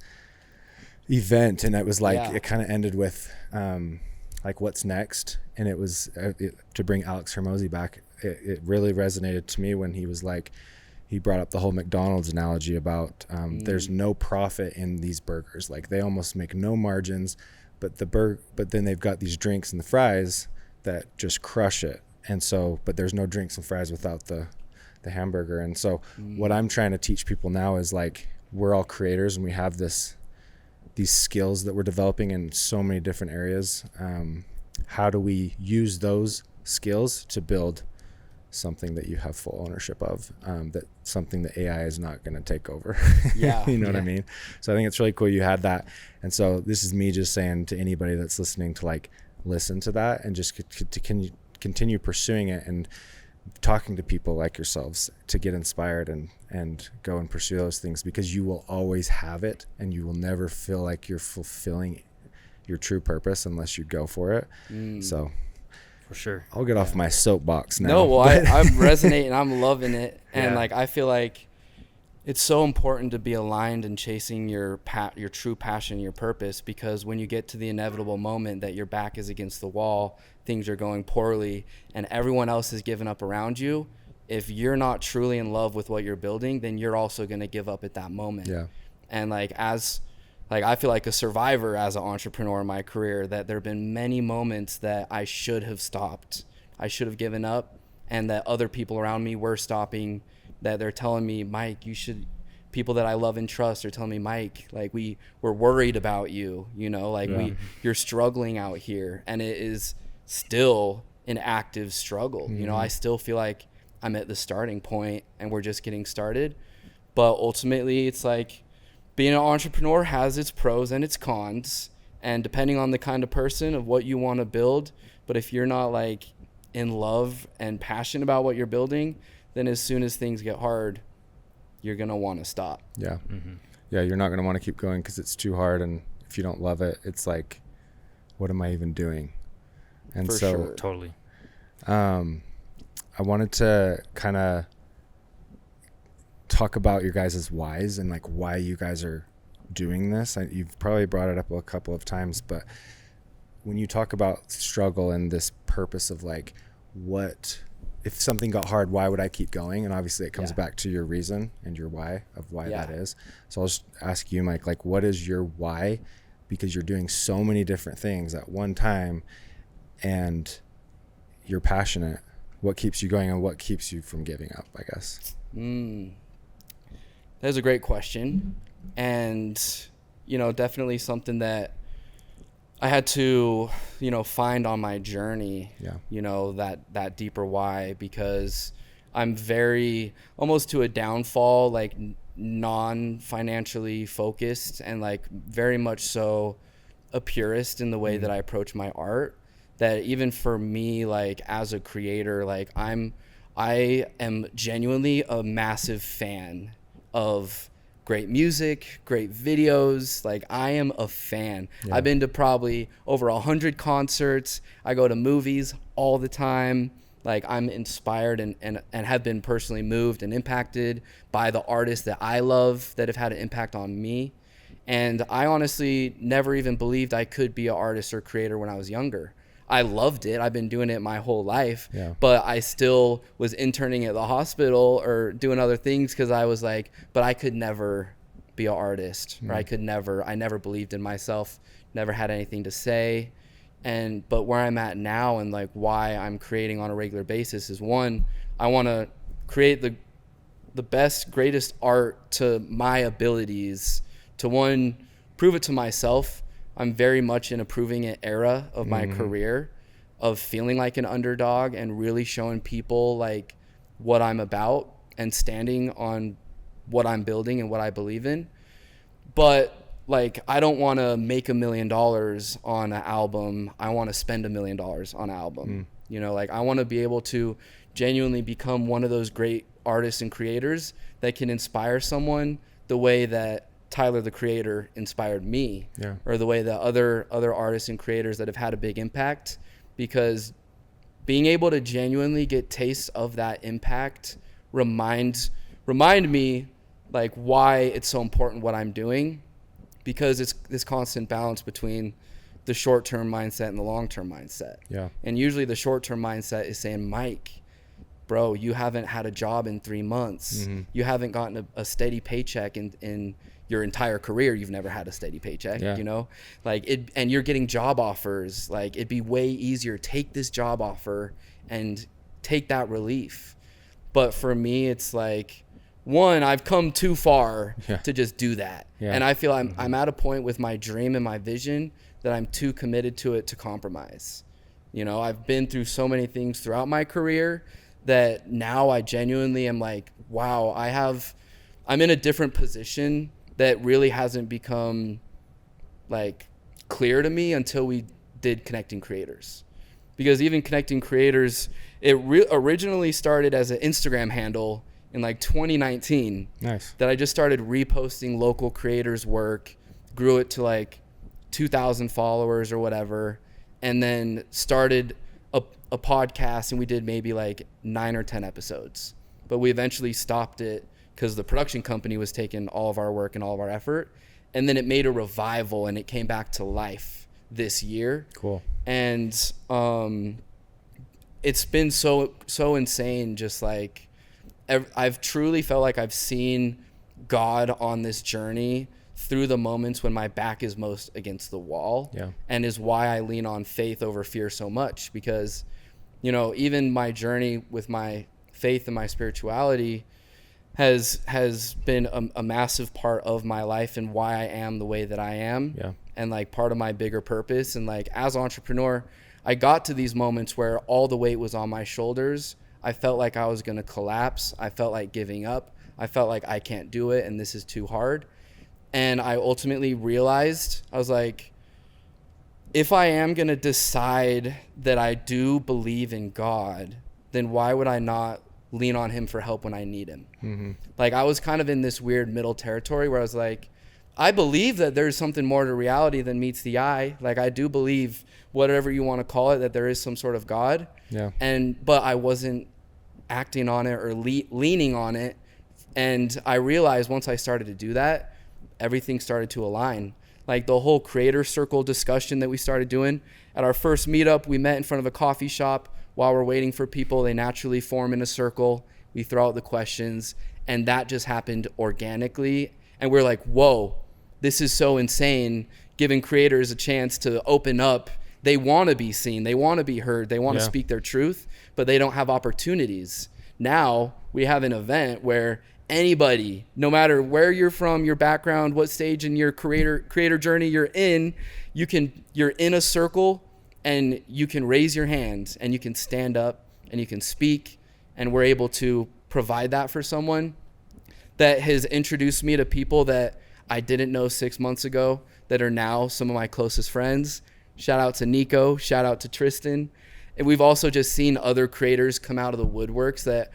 event, and it was like, it kind of ended with like, what's next? And it was to bring Alex Hermosi back. It really resonated to me when he was like, he brought up the whole McDonald's analogy about there's no profit in these burgers. Like, they almost make no margins, but then they've got these drinks and the fries that just crush it. And so, but there's no drinks and fries without the hamburger. And so what I'm trying to teach people now is like, we're all creators and we have these skills that we're developing in so many different areas. How do we use those skills to build something that you have full ownership of, that something that AI is not going to take over? You know what I mean? So I think it's really cool you had that. And so this is me just saying to anybody that's listening to like, listen to that and just to continue pursuing it and talking to people like yourselves to get inspired and go and pursue those things, because you will always have it and you will never feel like you're fulfilling your true purpose unless you go for it. So for sure, I'll get off my soapbox now. No, well, I'm resonating. I'm loving it. And like, I feel like it's so important to be aligned and chasing your true passion, your purpose, because when you get to the inevitable moment that your back is against the wall, things are going poorly, and everyone else has given up around you, if you're not truly in love with what you're building, then you're also going to give up at that moment. And like, I feel like a survivor as an entrepreneur in my career, that there have been many moments that I should have stopped. I should have given up, and that other people around me were stopping, that they're telling me, Mike, you should, people that I love and trust are telling me, Mike, like, we're worried about you, you know, like you're struggling out here. And it is still an active struggle. You know, I still feel like I'm at the starting point and we're just getting started. But ultimately, it's like, being an entrepreneur has its pros and its cons, and depending on the kind of person of what you want to build. But if you're not like in love and passionate about what you're building, then as soon as things get hard, you're going to want to stop. Yeah, you're not going to want to keep going because it's too hard. And if you don't love it, it's like, what am I even doing? And For so sure. Totally. I wanted to kind of talk about your guys' whys and like why you guys are doing this. You've probably brought it up a couple of times, but when you talk about struggle and this purpose of like, what if something got hard, why would I keep going? And obviously it comes back to your reason and your why of why that is. So I'll just ask you, Mike, like, what is your why? Because you're doing so many different things at one time and you're passionate. What keeps you going and what keeps you from giving up, I guess? That's a great question. And definitely something that I had to, find on my journey, that deeper why, because I'm very almost to a downfall, like non-financially focused and like very much so a purist in the way that I approach my art, that even for me, like as a creator, like I am genuinely a massive fan of great music, great videos. Like I am a fan. Yeah. I've been to probably over 100 concerts. I go to movies all the time. Like I'm inspired and have been personally moved and impacted by the artists that I love that have had an impact on me. And I honestly never even believed I could be an artist or creator when I was younger. I loved it. I've been doing it my whole life, but I still was interning at the hospital or doing other things because I was like, but I could never be an artist, or I never believed in myself, never had anything to say. But where I'm at now and like why I'm creating on a regular basis is, one, I want to create the best, greatest art to my abilities, to one, prove it to myself. I'm very much in a proving it era of my career, of feeling like an underdog and really showing people like what I'm about and standing on what I'm building and what I believe in. But like, I don't want to make $1 million on an album. I want to spend $1 million on an album. Like I want to be able to genuinely become one of those great artists and creators that can inspire someone the way that Tyler the Creator inspired me, or the way that other artists and creators that have had a big impact, because being able to genuinely get tastes of that impact remind me like why it's so important what I'm doing, because it's this constant balance between the short-term mindset and the long-term mindset. And usually the short-term mindset is saying, Mike, bro, you haven't had a job in 3 months. You haven't gotten a steady paycheck in your entire career. You've never had a steady paycheck, like it, and you're getting job offers. Like it'd be way easier. Take this job offer and take that relief. But for me, it's like, one, I've come too far to just do that. And I feel I'm at a point with my dream and my vision that I'm too committed to it to compromise. I've been through so many things throughout my career that now I genuinely am like, wow, I'm in a different position that really hasn't become like clear to me until we did Connecting Creators. Because even Connecting Creators, it originally started as an Instagram handle in like 2019. Nice. That I just started reposting local creators' work, grew it to like 2,000 followers or whatever, and then started a podcast, and we did maybe like 9 or 10 episodes. But we eventually stopped it because the production company was taking all of our work and all of our effort. And then it made a revival and it came back to life this year. Cool. And it's been so insane. Just like I've truly felt like I've seen God on this journey through the moments when my back is most against the wall. And is why I lean on faith over fear so much, because even my journey with my faith and my spirituality has been a massive part of my life and why I am the way that I am. And like part of my bigger purpose. And like as an entrepreneur, I got to these moments where all the weight was on my shoulders. I felt like I was going to collapse. I felt like giving up. I felt like I can't do it and this is too hard. And I ultimately realized, I was like, if I am going to decide that I do believe in God, then why would I not lean on him for help when I need him? Like I was kind of in this weird middle territory where I was like, I believe that there's something more to reality than meets the eye. Like I do believe, whatever you want to call it, that there is some sort of God. But I wasn't acting on it or leaning on it. And I realized once I started to do that, everything started to align. Like the whole creator circle discussion that we started doing at our first meetup, we met in front of a coffee shop. While we're waiting for people, they naturally form in a circle. We throw out the questions, and that just happened organically. And we're like, whoa, this is so insane, giving creators a chance to open up. They want to be seen. They want to be heard. They want to speak their truth, but they don't have opportunities. now we have an event where anybody, no matter where you're from, your background, what stage in your creator journey you're in, you're in a circle and you can raise your hand and you can stand up and you can speak, and we're able to provide that for someone that has introduced me to people that I didn't know 6 months ago that are now some of my closest friends. Shout out to Nico, shout out to Tristan. And we've also just seen other creators come out of the woodworks that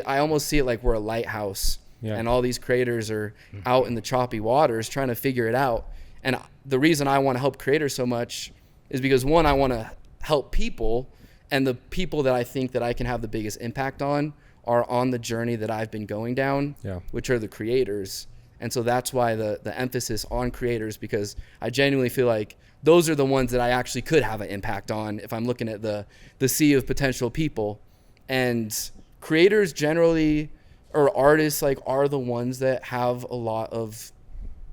I almost see it like we're a lighthouse, and all these creators are out in the choppy waters trying to figure it out. And the reason I want to help creators so much is because, one, I want to help people, and the people that I think that I can have the biggest impact on are on the journey that I've been going down, which are the creators. And so that's why the emphasis on creators, because I genuinely feel like those are the ones that I actually could have an impact on if I'm looking at the sea of potential people. And creators generally, or artists, like, are the ones that have a lot of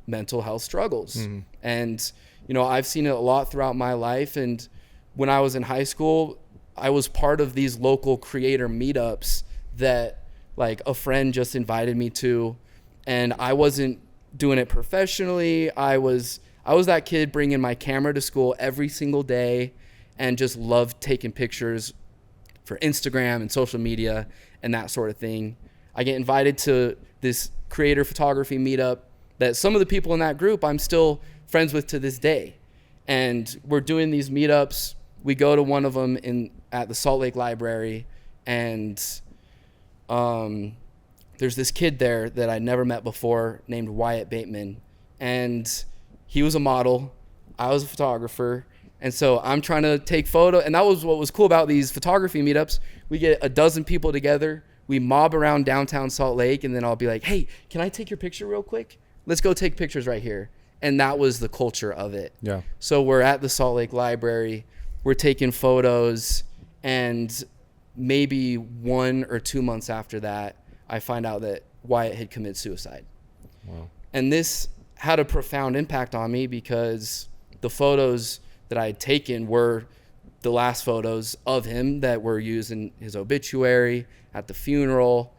mental health struggles. And, you know, I've seen it a lot throughout my life. And when I was in high school, I was part of these local creator meetups that, like, a friend just invited me to, and I wasn't doing it professionally. I was that kid bringing my camera to school every single day and just loved taking pictures for Instagram and social media and that sort of thing. I get invited to this creator photography meetup that some of the people in that group I'm still friends with to this day. And we're doing these meetups. We go to one of them at the Salt Lake Library, and there's this kid there that I never met before named Wyatt Bateman. And he was a model. I was a photographer. And so I'm trying to take photo. And that was what was cool about these photography meetups. We get a dozen people together. We mob around downtown Salt Lake. And then I'll be like, hey, can I take your picture real quick? Let's go take pictures right here. And that was the culture of it. Yeah. So we're at the Salt Lake Library. We're taking photos. And maybe 1 or 2 months after that, I find out that Wyatt had committed suicide. Wow. And this had a profound impact on me because the photos that I had taken were the last photos of him that were used in his obituary, at the funeral.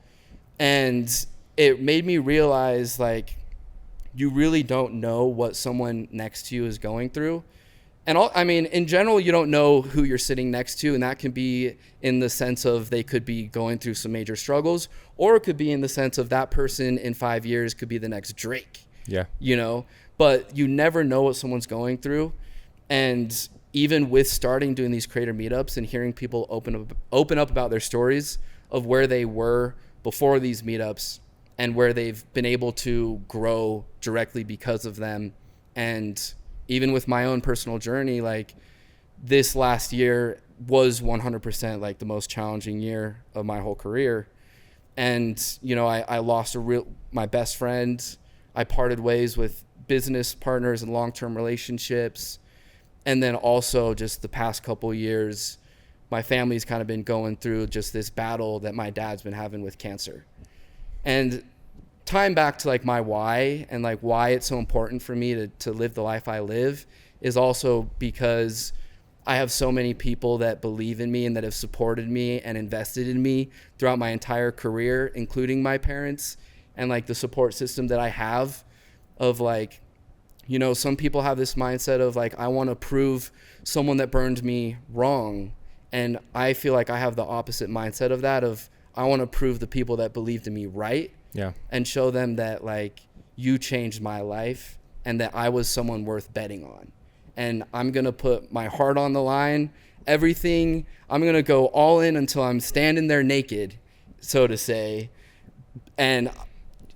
And it made me realize, like, you really don't know what someone next to you is going through. And I mean, in general, you don't know who you're sitting next to, and that can be in the sense of they could be going through some major struggles, or it could be in the sense of that person in 5 years could be the next Drake. Yeah. You know, but you never know what someone's going through. And even with starting doing these creator meetups and hearing people open up about their stories of where they were before these meetups and where they've been able to grow directly because of them. And even with my own personal journey, like, this last year was 100% like the most challenging year of my whole career. And, you know, I lost my best friend. I parted ways with business partners and long-term relationships. And then also just the past couple years, my family's kind of been going through just this battle that my dad's been having with cancer. And tying back to, like, my why and, like, why it's so important for me to live the life I live is also because I have so many people that believe in me and that have supported me and invested in me throughout my entire career, including my parents, and, like, the support system that I have of, like, you know, some people have this mindset of, like, I want to prove someone that burned me wrong. And I feel like I have the opposite mindset of that, of I want to prove the people that believed in me right. Yeah. And show them that, like, you changed my life and that I was someone worth betting on. And I'm going to put my heart on the line, everything. I'm going to go all in until I'm standing there naked, so to say. And,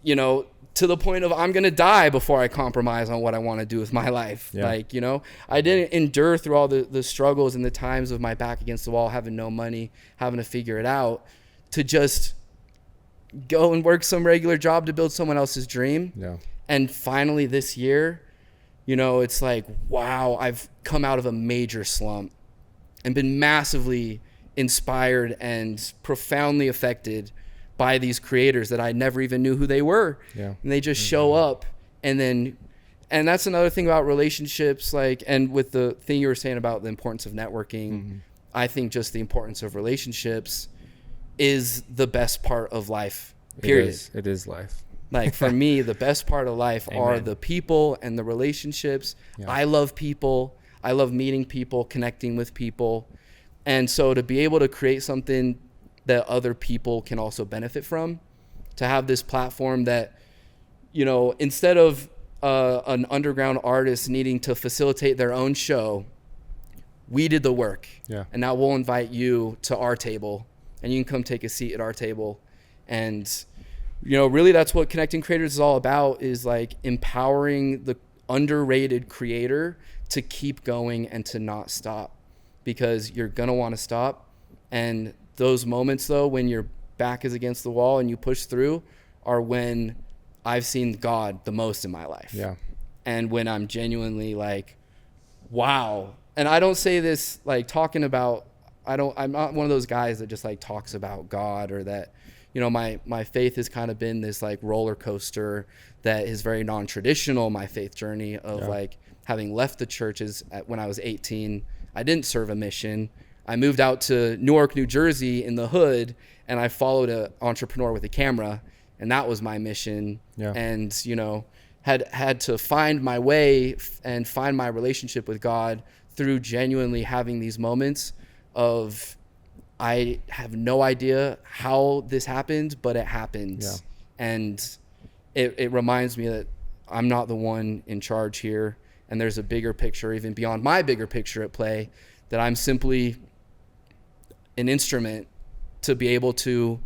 you know, to the point of I'm going to die before I compromise on what I want to do with my life. Yeah. Like, you know, I didn't endure through all the struggles and the times of my back against the wall, having no money, having to figure it out, to just go and work some regular job to build someone else's dream. Yeah. And finally this year, you know, it's like, wow, I've come out of a major slump and been massively inspired and profoundly affected by these creators that I never even knew who they were. Yeah. And they just show up. And that's another thing about relationships, like, and with the thing you were saying about the importance of networking, I think just the importance of relationships is the best part of life, period. It is life. Like for me, the best part of life are the people and the relationships. Yeah. I love people. I love meeting people, connecting with people. And so to be able to create something that other people can also benefit from, to have this platform that, you know, instead of an underground artist needing to facilitate their own show, we did the work. Yeah. And now we'll invite you to our table and you can come take a seat at our table. And, you know, really that's what Connecting Creators is all about, is like empowering the underrated creator to keep going and to not stop, because you're going to want to stop. And those moments though, when your back is against the wall and you push through, are when I've seen God the most in my life. Yeah. And when I'm genuinely like, wow. And I don't say this like talking about, I'm not one of those guys that just like talks about God, or that, you know, my faith has kind of been this like roller coaster that is very non-traditional, my faith journey of like having left the churches when I was 18. I didn't serve a mission. I moved out to Newark, New Jersey in the hood, and I followed an entrepreneur with a camera, and that was my mission. Yeah. And, you know, had to find my way and find my relationship with God through genuinely having these moments of, I have no idea how this happened, but it happened. Yeah. And it reminds me that I'm not the one in charge here, and there's a bigger picture, even beyond my bigger picture at play, that I'm simply an instrument to be able to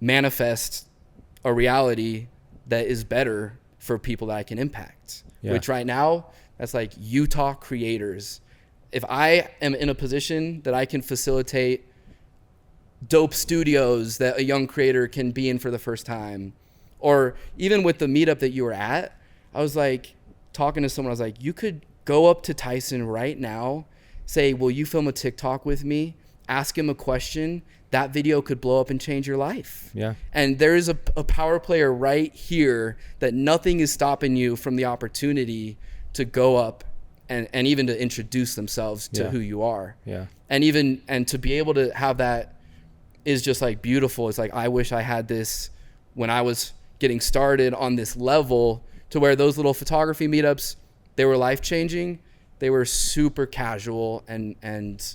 manifest a reality that is better for people that I can impact. Yeah. Which right now, that's like Utah creators. If I am in a position that I can facilitate dope studios that a young creator can be in for the first time, or even with the meetup that you were at, I was like talking to someone, I was like, you could go up to Tyson right now, say, will you film a TikTok with me? Ask him a question. That video could blow up and change your life. Yeah. And there is a power player right here that nothing is stopping you from the opportunity to go up and even to introduce themselves to who you are. Yeah. And to be able to have that is just like beautiful. It's like, I wish I had this when I was getting started on this level, to where those little photography meetups, they were life-changing. They were super casual, and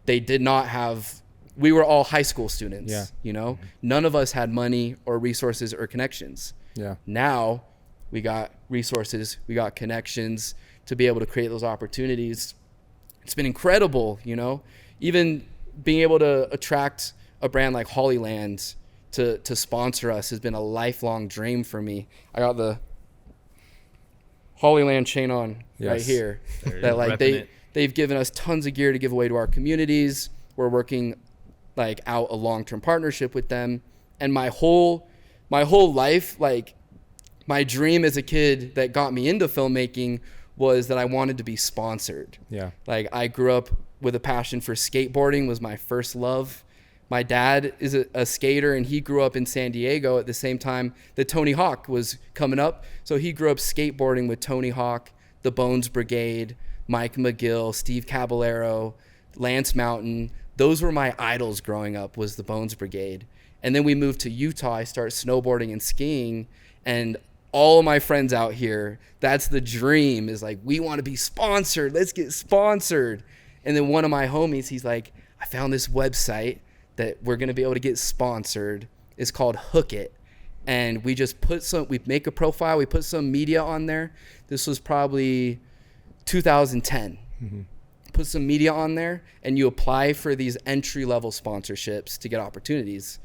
they did not have, we were all high school students, you know? None of us had money or resources or connections. Yeah. Now we got resources, we got connections to be able to create those opportunities. It's been incredible, you know? Even being able to attract a brand like Hollyland to sponsor us has been a lifelong dream for me. I got the Hollyland chain on right here. That like they've given us tons of gear to give away to our communities. We're working like out a long-term partnership with them. And my whole life, like my dream as a kid that got me into filmmaking was that I wanted to be sponsored. Yeah. Like I grew up with a passion for skateboarding, was my first love. My dad is a skater, and he grew up in San Diego at the same time that Tony Hawk was coming up. So he grew up skateboarding with Tony Hawk, the Bones Brigade, Mike McGill, Steve Caballero, Lance Mountain. Those were my idols growing up, was the Bones Brigade. And then we moved to Utah. I started snowboarding and skiing, and all of my friends out here, that's the dream, is like, we want to be sponsored. Let's get sponsored. And then one of my homies, he's like, I found this website that we're going to be able to get sponsored. It's called Hook It. And we just we make a profile, we put some media on there. This was probably 2010. Mm-hmm. Put some media on there, and you apply for these entry-level sponsorships to get opportunities.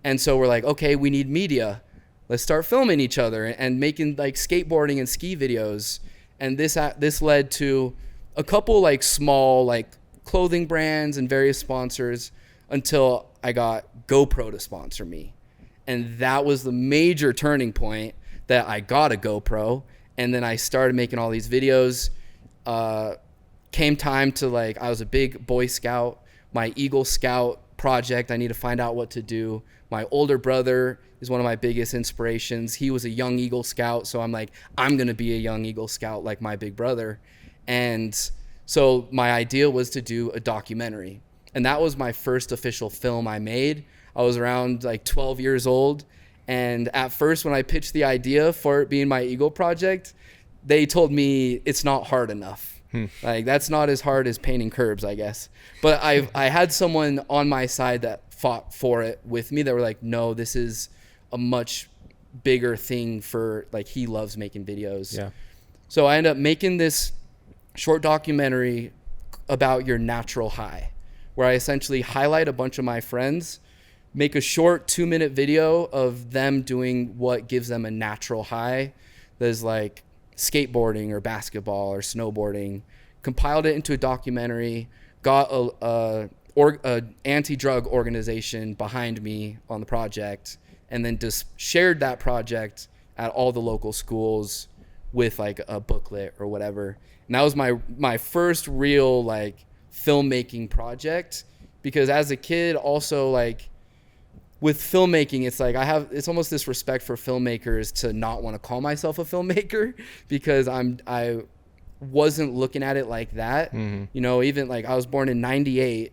And so we're like, okay, we need media. Let's start filming each other and making like skateboarding and ski videos. And this led to a couple like small like clothing brands and various sponsors, until I got GoPro to sponsor me. And that was the major turning point, that I got a GoPro. And then I started making all these videos. Came time to like, I was a big Boy Scout, my Eagle Scout project, I need to find out what to do. My older brother is one of my biggest inspirations. He was a young Eagle Scout. So I'm like, I'm going to be a young Eagle Scout like my big brother. And so my idea was to do a documentary. And that was my first official film I made. I was around like 12 years old. And at first, when I pitched the idea for it being my Eagle project, they told me it's not hard enough. Like, that's not as hard as painting curbs, I guess. But I had someone on my side that fought for it with me that were like, no, this is a much bigger thing for, like, he loves making videos. Yeah. So I ended up making this short documentary about your natural high, where I essentially highlight a bunch of my friends, make a short 2-minute video of them doing what gives them a natural high. There's like skateboarding or basketball or snowboarding, compiled it into a documentary, got a anti-drug organization behind me on the project, and then just shared that project at all the local schools with like a booklet or whatever. And that was my first real like filmmaking project, because as a kid also, like, with filmmaking, it's like it's almost this respect for filmmakers to not want to call myself a filmmaker, because I wasn't looking at it like that. You know, even like I was born in 98,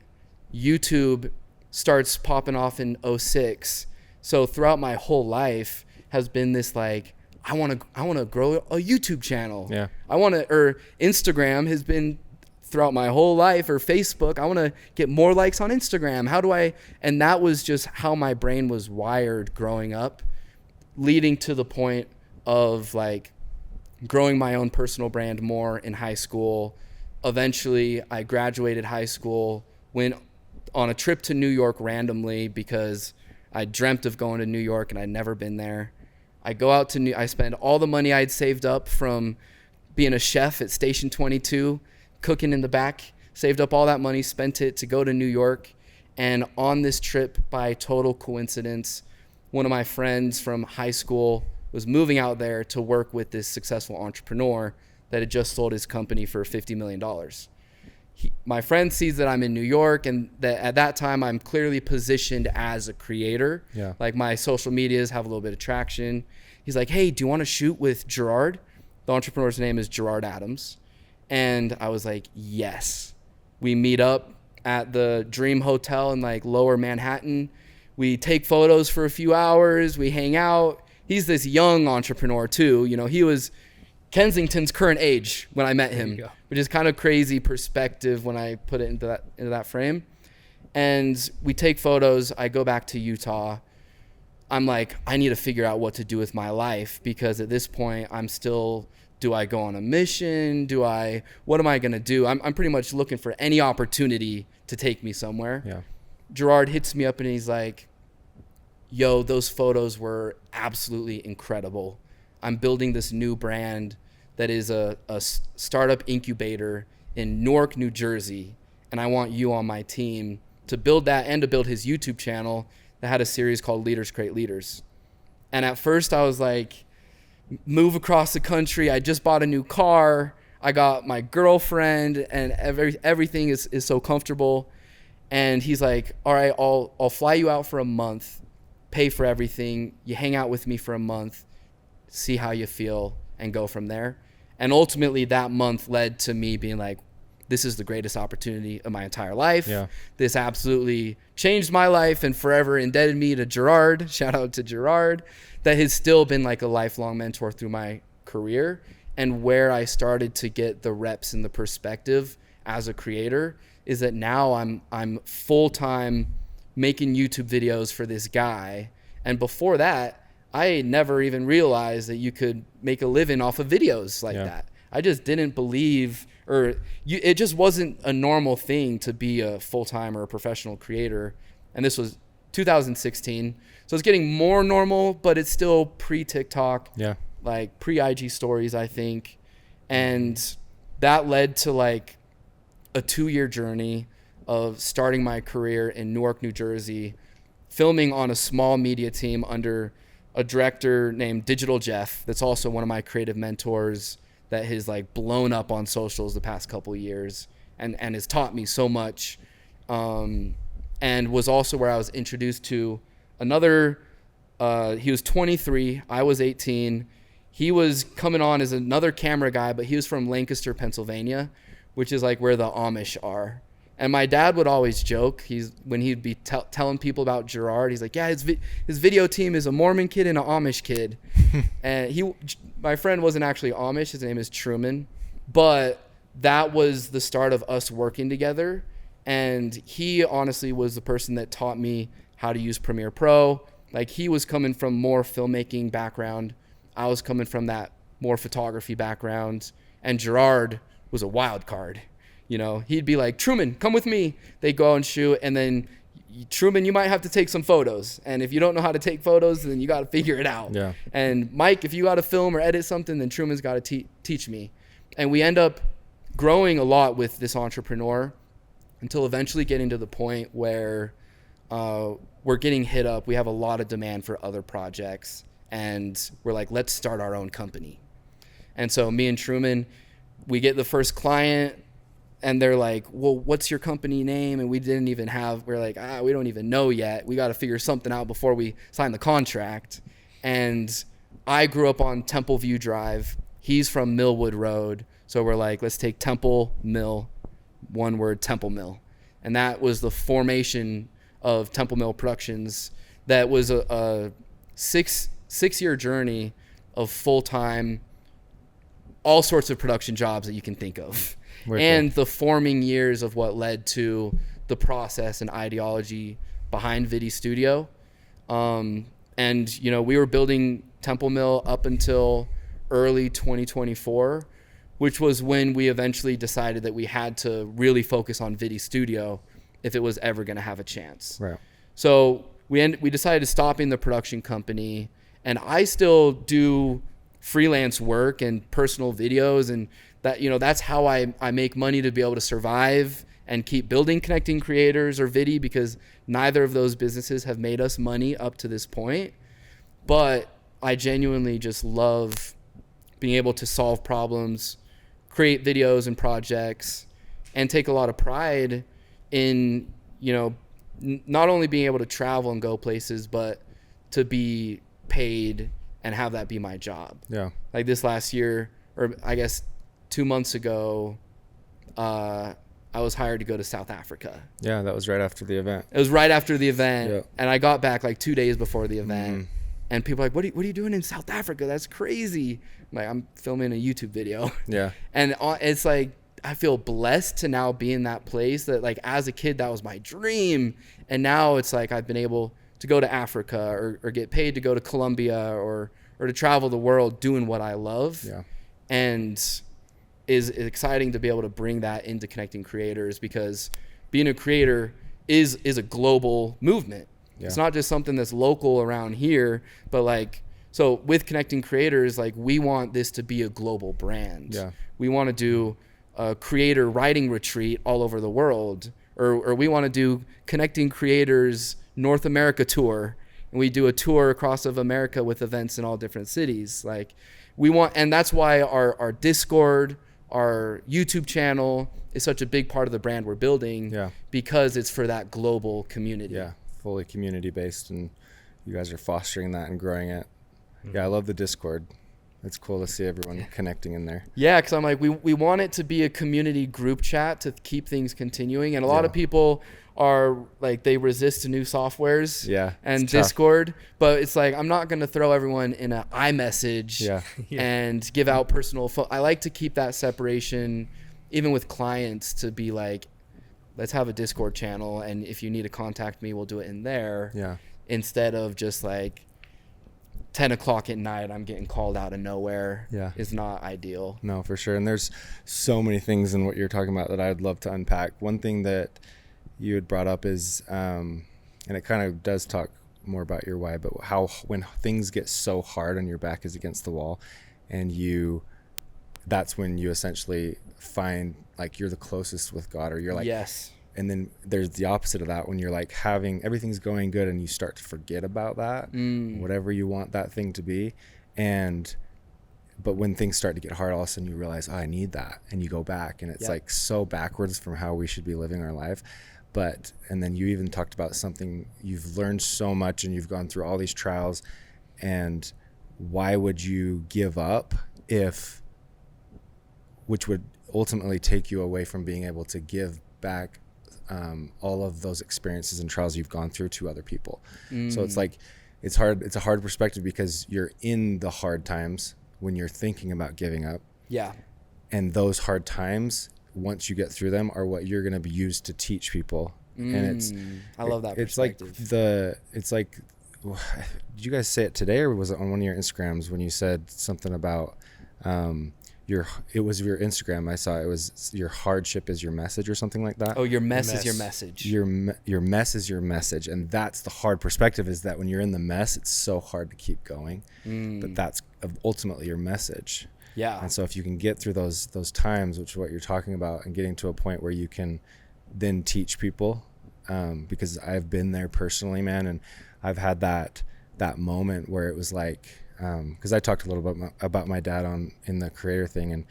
YouTube starts popping off in 06. So throughout my whole life has been this like, I want to grow a YouTube channel. Yeah. Or Instagram has been throughout my whole life, or Facebook. I want to get more likes on Instagram. And that was just how my brain was wired growing up, leading to the point of like growing my own personal brand more in high school. Eventually I graduated high school, went on a trip to New York randomly because I dreamt of going to New York and I'd never been there. I spend all the money I'd saved up from being a chef at Station 22, cooking in the back, saved up all that money, spent it to go to New York. And on this trip, by total coincidence, one of my friends from high school was moving out there to work with this successful entrepreneur that had just sold his company for $50 million. My friend sees that I'm in New York, and that at that time I'm clearly positioned as a creator. Yeah. Like, my social medias have a little bit of traction. He's like, hey, do you want to shoot with Gerard? The entrepreneur's name is Gerard Adams. And I was like, yes. We meet up at the Dream Hotel in like Lower Manhattan. We take photos for a few hours. We hang out. He's this young entrepreneur too. You know, he was Kensington's current age when I met him, which is kind of crazy perspective when I put it into that frame. And we take photos. I go back to Utah. I'm like, I need to figure out what to do with my life, because at this point I'm still, do I go on a mission? What am I going to do? I'm pretty much looking for any opportunity to take me somewhere. Yeah. Gerard hits me up and he's like, yo, those photos were absolutely incredible. I'm building this new brand that is a startup incubator in Newark, New Jersey. And I want you on my team to build that, and to build his YouTube channel that had a series called Leaders Create Leaders. And at first I was like, move across the country. I just bought a new car. I got my girlfriend, and everything is so comfortable. And he's like, all right, I'll fly you out for a month, pay for everything. You hang out with me for a month, see how you feel, and go from there. And ultimately that month led to me being like, this is the greatest opportunity of my entire life. Yeah. This absolutely changed my life and forever indebted me to Gerard. Shout out to Gerard. That has still been like a lifelong mentor through my career, and where I started to get the reps and the perspective as a creator is that now I'm full-time making YouTube videos for this guy. And before that, I never even realized that you could make a living off of videos like that. I just didn't believe, it just wasn't a normal thing to be a full-time or a professional creator. And this was 2016. So it's getting more normal, but it's still pre-TikTok, like pre-IG stories, I think. And that led to like a 2-year journey of starting my career in Newark, New Jersey, filming on a small media team under a director named Digital Jeff. That's also one of my creative mentors that has like blown up on socials the past couple of years and has taught me so much. And was also where I was introduced to another, he was 23, I was 18. He was coming on as another camera guy, but he was from Lancaster, Pennsylvania, which is like where the Amish are. And my dad would always joke, when he'd be telling people about Gerard, he's like, yeah, his video team is a Mormon kid and an Amish kid. And my friend wasn't actually Amish. His name is Truman. But that was the start of us working together. And he honestly was the person that taught me how to use Premiere Pro. Like, he was coming from more filmmaking background. I was coming from that more photography background. And Gerard was a wild card. You know, he'd be like, Truman, come with me. They go and shoot. And then, Truman, you might have to take some photos. And if you don't know how to take photos, then you got to figure it out. Yeah. And Mike, if you got to film or edit something, then Truman's got to teach me. And we end up growing a lot with this entrepreneur until eventually getting to the point where we're getting hit up. We have a lot of demand for other projects. And we're like, let's start our own company. And so me and Truman, we get the first client. And they're like, well, what's your company name? And we're like, we don't even know yet. We got to figure something out before we sign the contract. And I grew up on Temple View Drive. He's from Millwood Road. So we're like, let's take Temple Mill, one word, Temple Mill. And that was the formation of Temple Mill Productions. That was a six-year journey of full-time, all sorts of production jobs that you can think of. And the forming years of what led to the process and ideology behind Viddy Studio. And, you know, we were building Temple Mill up until early 2024, which was when we eventually decided that we had to really focus on Viddy Studio if it was ever going to have a chance. Right. So we decided stopping the production company, and I still do freelance work and personal videos, and that, you know, that's how I make money to be able to survive and keep building Connecting Creators or Viddy, because neither of those businesses have made us money up to this point. But I genuinely just love being able to solve problems, create videos and projects, and take a lot of pride in, you know, not only being able to travel and go places, but to be paid and have that be my job. Yeah. Like this last year, or I guess 2 months ago, I was hired to go to South Africa. Yeah, that was right after the event. It was right after the event. Yeah. And I got back like 2 days before the event. And people are like, what are you doing in South Africa? That's crazy. I'm like, I'm filming a YouTube video. Yeah. And it's like, I feel blessed to now be in that place that, like, as a kid, that was my dream. And now it's like I've been able to go to Africa or get paid to go to Colombia or to travel the world doing what I love. Yeah. And is exciting to be able to bring that into Connecting Creators, because being a creator is a global movement. Yeah. It's not just something that's local around here, but like, so with Connecting Creators, like, we want this to be a global brand. Yeah. We want to do a creator writing retreat all over the world, or we want to do Connecting Creators North America tour, and we do a tour across of America with events in all different cities. Like, we want, and that's why our Discord, our YouTube channel is such a big part of the brand we're building. Yeah. Because it's for that global community. Yeah, fully community based, and you guys are fostering that and growing it. Yeah, I love the Discord. It's cool to see everyone connecting in there. Yeah, because I'm like, we want it to be a community group chat to keep things continuing. And a lot of people are like, they resist new softwares and Discord. But it's like, I'm not going to throw everyone in an iMessage and give out personal phone. I like to keep that separation, even with clients, to be like, let's have a Discord channel. And if you need to contact me, we'll do it in there. Yeah. Instead of just like 10 o'clock at night, I'm getting called out of nowhere. Is not ideal. No, for sure. And there's so many things in what you're talking about that I'd love to unpack. One thing that you had brought up is, and it kind of does talk more about your why, but how when things get so hard and your back is against the wall, and that's when you essentially find like you're the closest with God, or you're like, yes. And then there's the opposite of that, when you're like everything's going good and you start to forget about that, whatever you want that thing to be. But when things start to get hard, all of a sudden you realize, I need that. And you go back, and it's like so backwards from how we should be living our life. And then you even talked about something, you've learned so much and you've gone through all these trials, and why would you give up which would ultimately take you away from being able to give back all of those experiences and trials you've gone through to other people. So it's like, it's a hard perspective because you're in the hard times when you're thinking about giving up. Yeah. And those hard times, once you get through them, are what you're going to be used to teach people. And I love that perspective. It's like, did you guys say it today, or was it on one of your Instagrams when you said something about, it was your Instagram. I saw it was your hardship is your message or something like that. Oh, your mess is your message. Your mess is your message. And that's the hard perspective, is that when you're in the mess, it's so hard to keep going, but that's ultimately your message. Yeah. And so if you can get through those times, which is what you're talking about, and getting to a point where you can then teach people, because I've been there personally, man. And I've had that moment where it was like, because I talked a little bit about my dad in the creator thing, and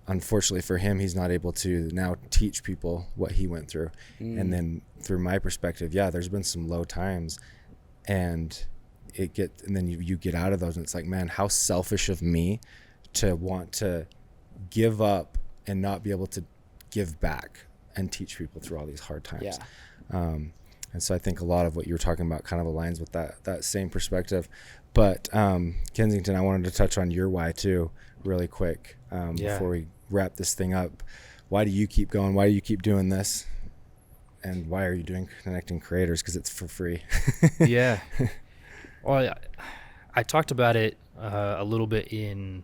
unfortunately for him, he's not able to now teach people what he went through. And then through my perspective, there's been some low times, and then you get out of those, and it's like, man, how selfish of me to want to give up and not be able to give back and teach people through all these hard times. And so I think a lot of what you were talking about kind of aligns with that same perspective. But Kensington, I wanted to touch on your why too, really quick, before we wrap this thing up. Why do you keep going? Why do you keep doing this? And why are you doing Connecting Creators? Because it's for free. Yeah. Well, I talked about it a little bit in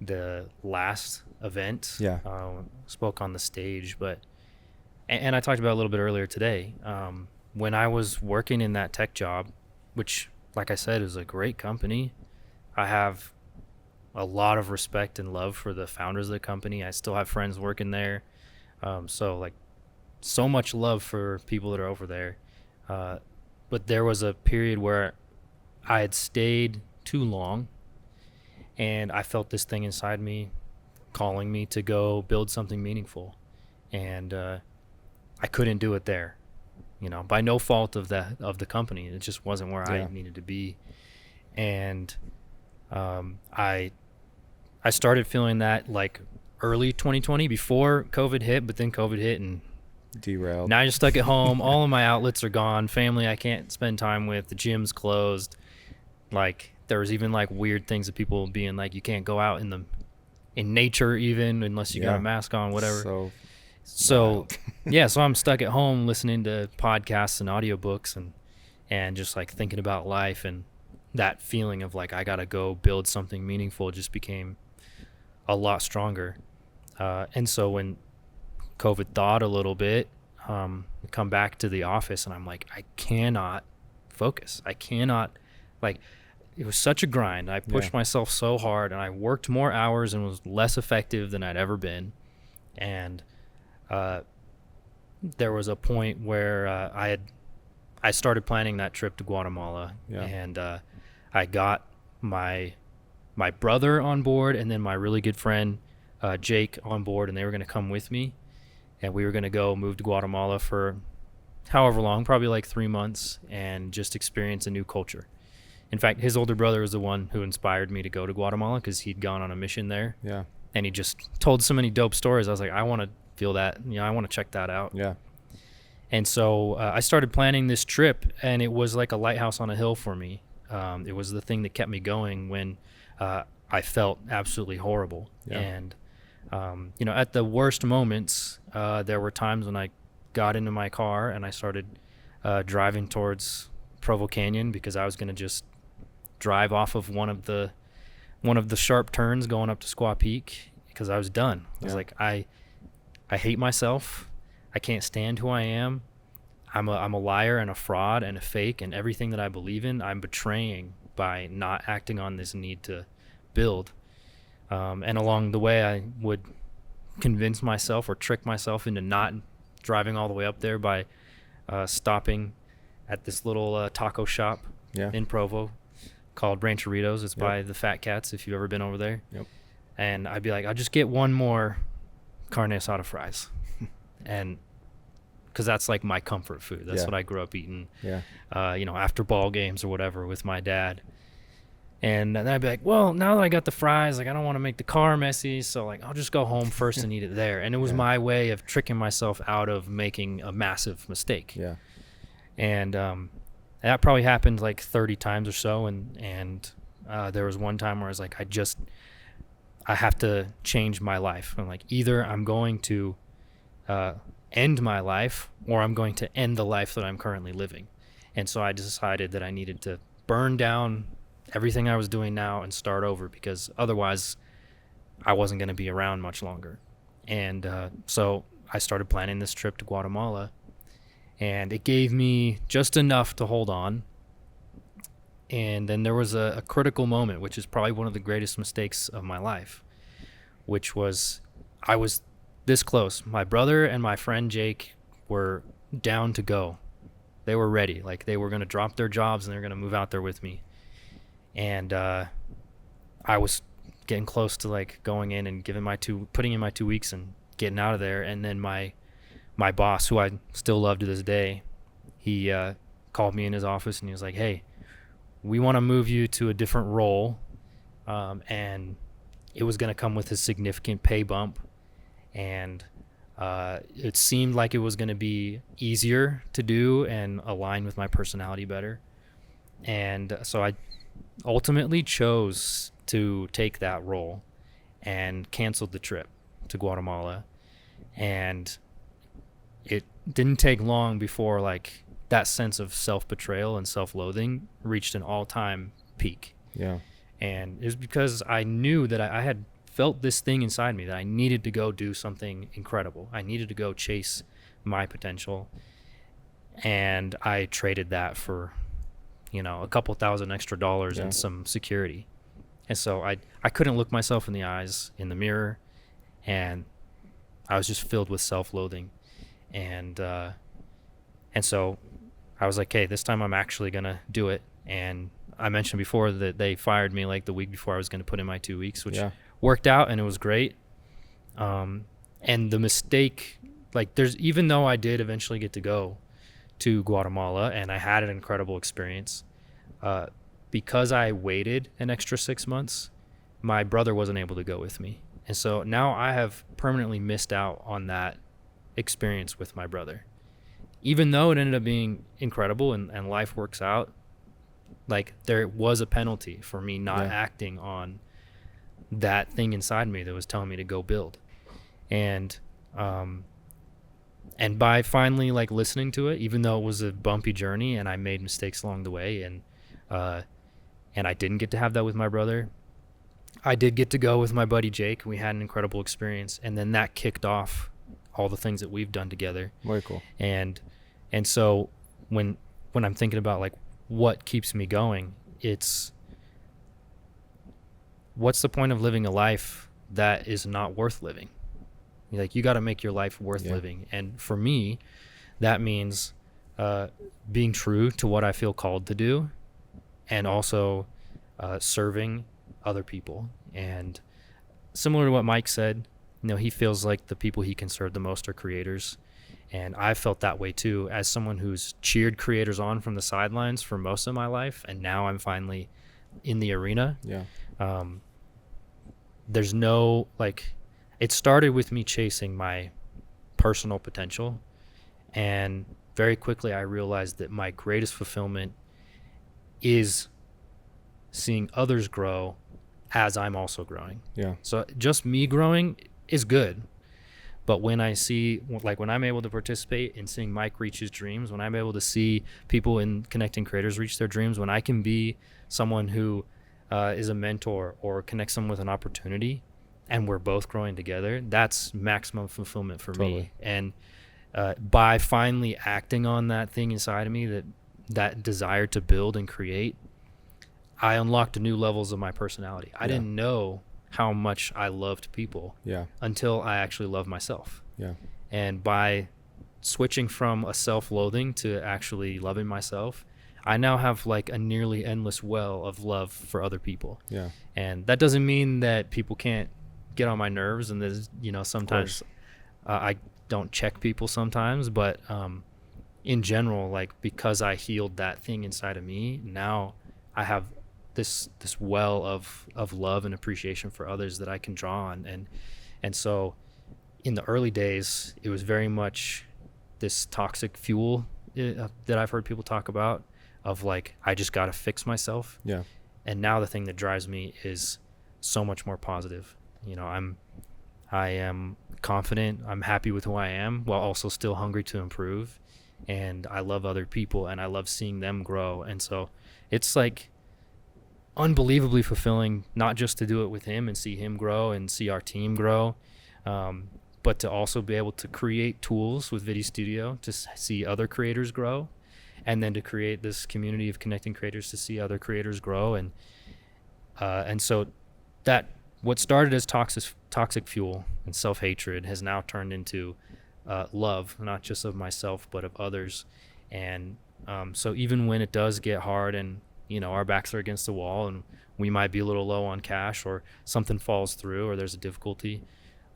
the last event. Spoke on the stage, and I talked about it a little bit earlier today. When I was working in that tech job, which, like I said, is a great company, I have a lot of respect and love for the founders of the company. I still have friends working there. So much love for people that are over there. But there was a period where I had stayed too long, and I felt this thing inside me calling me to go build something meaningful. And I couldn't do it there. By no fault of the company. It just wasn't where I needed to be. And I started feeling that like early 2020 before COVID hit, but then COVID hit and derailed. Now you're stuck at home. All of my outlets are gone. Family I can't spend time with. The gym's closed. Like there was even like weird things of people being like, you can't go out in nature even unless you got a mask on, whatever. So so I'm stuck at home listening to podcasts and audiobooks and just like thinking about life, and that feeling of like I gotta go build something meaningful just became a lot stronger. And so when COVID thawed a little bit, come back to the office, and I'm like, I cannot focus. I cannot, like, it was such a grind. I pushed myself so hard, and I worked more hours and was less effective than I'd ever been. And there was a point where I started planning that trip to Guatemala, and I got my brother on board, and then my really good friend Jake on board, and they were going to come with me, and we were going to move to Guatemala for however long, probably like 3 months, and just experience a new culture. In fact, his older brother was the one who inspired me to go to Guatemala because he'd gone on a mission there. And he just told so many dope stories. I was like, I want to feel that. I want to check that out. And so I started planning this trip, and it was like a lighthouse on a hill for me. It was the thing that kept me going when I felt absolutely horrible. And, at the worst moments, there were times when I got into my car and I started driving towards Provo Canyon because I was going to just drive off of one of the sharp turns going up to Squaw Peak because I was done. I was like, I hate myself. I can't stand who I am. I'm a liar and a fraud and a fake, and everything that I believe in, I'm betraying by not acting on this need to build. And along the way, I would convince myself or trick myself into not driving all the way up there by stopping at this little taco shop in Provo called Rancheritos. It's by the Fat Cats, if you've ever been over there. And I'd be like, I'll just get one more carne asada fries. And because that's like my comfort food. That's what I grew up eating, after ball games or whatever with my dad. And then I'd be like, well, now that I got the fries, like I don't want to make the car messy, so like I'll just go home first and eat it there. And it was my way of tricking myself out of making a massive mistake. Yeah. And that probably happened like 30 times or so. And there was one time where I was like, I have to change my life. I'm like, either I'm going to end my life, or I'm going to end the life that I'm currently living. And so I decided that I needed to burn down everything I was doing now and start over, because otherwise I wasn't going to be around much longer. And so I started planning this trip to Guatemala, and it gave me just enough to hold on. And then there was a critical moment, which is probably one of the greatest mistakes of my life, which was I was this close. My brother and my friend Jake were down to go. They were ready. Like they were going to drop their jobs and they were going to move out there with me. And I was getting close to like going in and putting in my 2 weeks and getting out of there. And then my boss, who I still love to this day, he called me in his office and he was like, hey, we want to move you to a different role. And it was going to come with a significant pay bump. And it seemed like it was going to be easier to do and align with my personality better. And so I ultimately chose to take that role and canceled the trip to Guatemala. And it didn't take long before like that sense of self-betrayal and self-loathing reached an all-time peak. Yeah. And it was because I knew that I had felt this thing inside me that I needed to go do something incredible. I needed to go chase my potential. And I traded that for, a couple $1,000 extra and some security. And so I couldn't look myself in the eyes in the mirror, and I was just filled with self-loathing. And so I was like, hey, this time I'm actually going to do it. And I mentioned before that they fired me like the week before I was going to put in my 2 weeks, which worked out, and it was great. And the mistake, like even though I did eventually get to go to Guatemala and I had an incredible experience, because I waited an extra 6 months, my brother wasn't able to go with me. And so now I have permanently missed out on that experience with my brother. Even though it ended up being incredible and life works out, like there was a penalty for me not acting on that thing inside me that was telling me to go build. And by finally like listening to it, even though it was a bumpy journey and I made mistakes along the way, and I didn't get to have that with my brother, I did get to go with my buddy Jake. We had an incredible experience, and then that kicked off all the things that we've done together. Very cool. And so when I'm thinking about like what keeps me going, it's what's the point of living a life that is not worth living? Like, you got to make your life worth living. And for me, that means being true to what I feel called to do, and also serving other people. And similar to what Mike said, he feels like the people he can serve the most are creators. And I felt that way too, as someone who's cheered creators on from the sidelines for most of my life, and now I'm finally in the arena. There's no, like, it started with me chasing my personal potential, and very quickly I realized that my greatest fulfillment is seeing others grow as I'm also growing. So just me growing is good, but when I see, like, when I'm able to participate in seeing Mike reach his dreams, when I'm able to see people in Connecting Creators reach their dreams, when I can be someone who is a mentor or connects them with an opportunity, and we're both growing together, that's maximum fulfillment for me. And by finally acting on that thing inside of me, that desire to build and create, I unlocked new levels of my personality. I didn't know how much I loved people until I actually loved myself. And by switching from a self-loathing to actually loving myself, I now have like a nearly endless well of love for other people. And that doesn't mean that people can't get on my nerves, and there's, sometimes I don't check people sometimes, but in general, like, because I healed that thing inside of me, now I have this well of love and appreciation for others that I can draw on. And so in the early days, it was very much this toxic fuel that I've heard people talk about, of like, I just got to fix myself. Yeah. And now the thing that drives me is so much more positive. I am confident, I'm happy with who I am, while also still hungry to improve. And I love other people, and I love seeing them grow. And so it's like unbelievably fulfilling, not just to do it with him and see him grow and see our team grow, but to also be able to create tools with Viddy Studio to see other creators grow, and then to create this community of connecting creators to see other creators grow. And so that what started as toxic fuel and self-hatred has now turned into love, not just of myself, but of others. And so even when it does get hard and, our backs are against the wall and we might be a little low on cash, or something falls through, or there's a difficulty,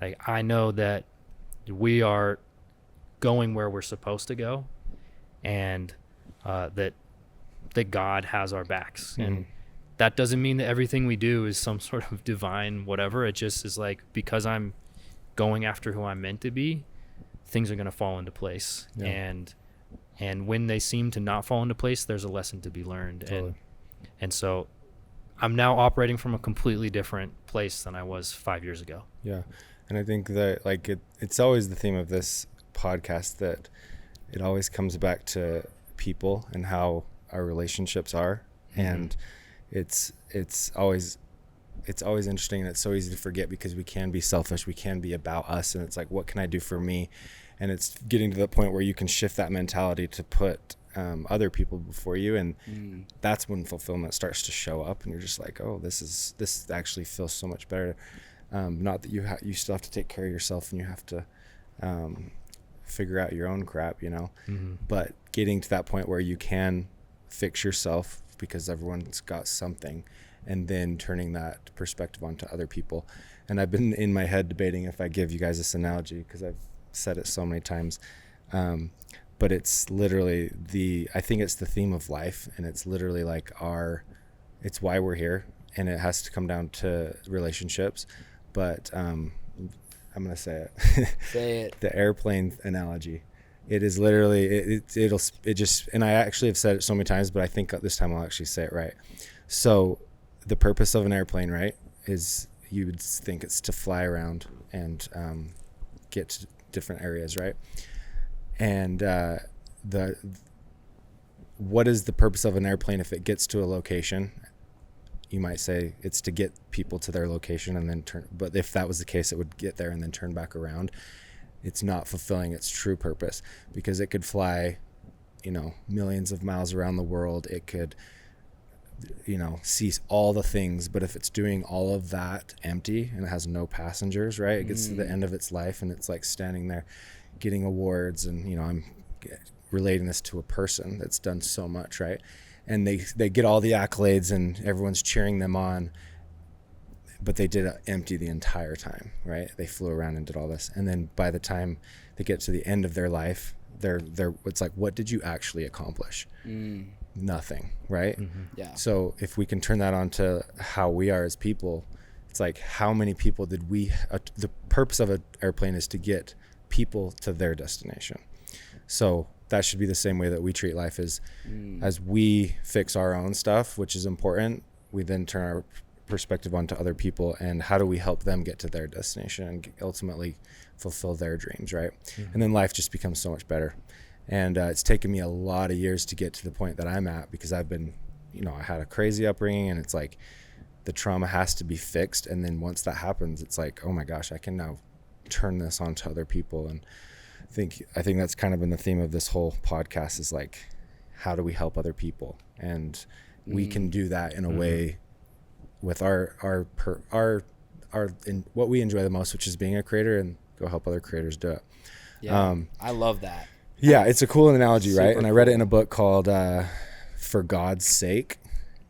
like, I know that we are going where we're supposed to go, and that God has our backs. Mm-hmm. And that doesn't mean that everything we do is some sort of divine whatever. It just is like, because I'm going after who I'm meant to be, things are going to fall into place. Yeah. And when they seem to not fall into place, there's a lesson to be learned. Totally. And so I'm now operating from a completely different place than I was 5 years ago. Yeah. And I think that, like, it's always the theme of this podcast, that it always comes back to people and how our relationships are. Mm-hmm. And it's always interesting, and it's so easy to forget, because we can be selfish, we can be about us, and it's like, what can I do for me? And it's getting to the point where you can shift that mentality to put other people before you, and that's when fulfillment starts to show up, and you're just like, oh, this actually feels so much better. Not that you still have to take care of yourself, and you have to figure out your own crap, mm-hmm. But getting to that point where you can fix yourself because everyone's got something, and then turning that perspective onto other people. And I've been in my head debating if I give you guys this analogy, because I've said it so many times, but it's literally I think it's the theme of life, and it's literally like it's why we're here, and it has to come down to relationships. But I'm gonna say it. Say it. The airplane analogy. It is literally and I actually have said it so many times, but I think this time I'll actually say it right. So the purpose of an airplane, right, is, you would think it's to fly around and get to different areas, right? And what is the purpose of an airplane if it gets to a location? You might say it's to get people to their location and then turn. But if that was the case, it would get there and then turn back around. It's not fulfilling its true purpose, because it could fly, millions of miles around the world. It could, see all the things. But if it's doing all of that empty and it has no passengers, right? It gets to the end of its life, and it's like standing there getting awards. And, I'm relating this to a person that's done so much, right? And they get all the accolades and everyone's cheering them on, but they did empty the entire time, right? They flew around and did all this. And then by the time they get to the end of their life, it's like, what did you actually accomplish? Nothing, right? Mm-hmm. Yeah. So if we can turn that on to how we are as people, it's like, how many people did the purpose of an airplane is to get people to their destination. So that should be the same way that we treat life, is as we fix our own stuff, which is important, we then turn our perspective onto other people, and how do we help them get to their destination and ultimately fulfill their dreams, right? Mm-hmm. And then life just becomes so much better. And it's taken me a lot of years to get to the point that I'm at, because I've been, I had a crazy upbringing, and it's like the trauma has to be fixed. And then once that happens, it's like, oh my gosh, I can now turn this on to other people. And I think that's kind of been the theme of this whole podcast, is like, how do we help other people? And we can do that in a way with our in what we enjoy the most, which is being a creator, and go help other creators do it. Yeah, I love that. Yeah, it's a cool analogy, right? And I read it in a book called For God's Sake.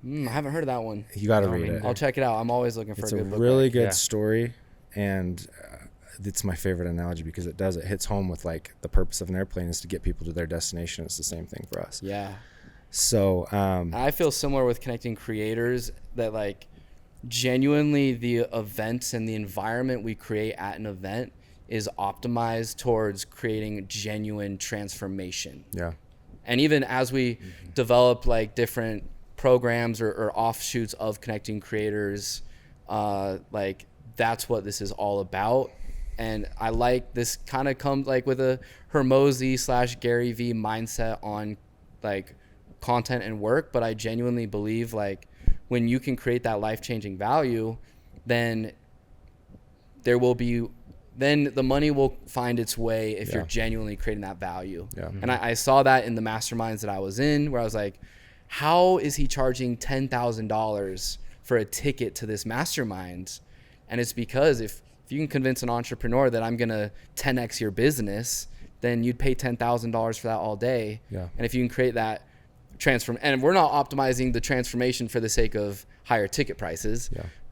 I haven't heard of that one. You got to read it. I'll check it out. I'm always looking for a good book. It's a really good story, and it's my favorite analogy, because it hits home with, like, the purpose of an airplane is to get people to their destination. It's the same thing for us. Yeah. So I feel similar with connecting creators, that like genuinely the events and the environment we create at an event is optimized towards creating genuine transformation. Yeah. And even as we develop like different programs or offshoots of connecting creators, like that's what this is all about. And I like this kind of comes like with a Hermosi / Gary V mindset on like content and work. But I genuinely believe like when you can create that life-changing value, then there will be, then the money will find its way if you're genuinely creating that value. Yeah. And I saw that in the masterminds that I was in, where I was like, how is he charging $10,000 for a ticket to this mastermind? And it's because if you can convince an entrepreneur that I'm going to 10x your business, then you'd pay $10,000 for that all day. Yeah. And if you can create that and we're not optimizing the transformation for the sake of higher ticket prices,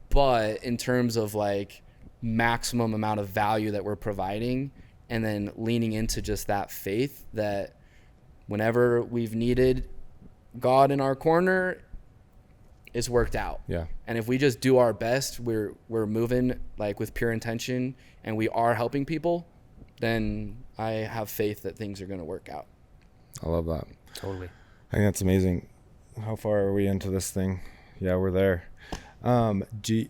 but in terms of like maximum amount of value that we're providing, and then leaning into just that faith that whenever we've needed God in our corner, it's worked out. Yeah. And if we just do our best, we're moving like with pure intention, and we are helping people, then I have faith that things are going to work out. I love that. Totally. I think that's amazing. How far are we into this thing? Yeah, we're there. Do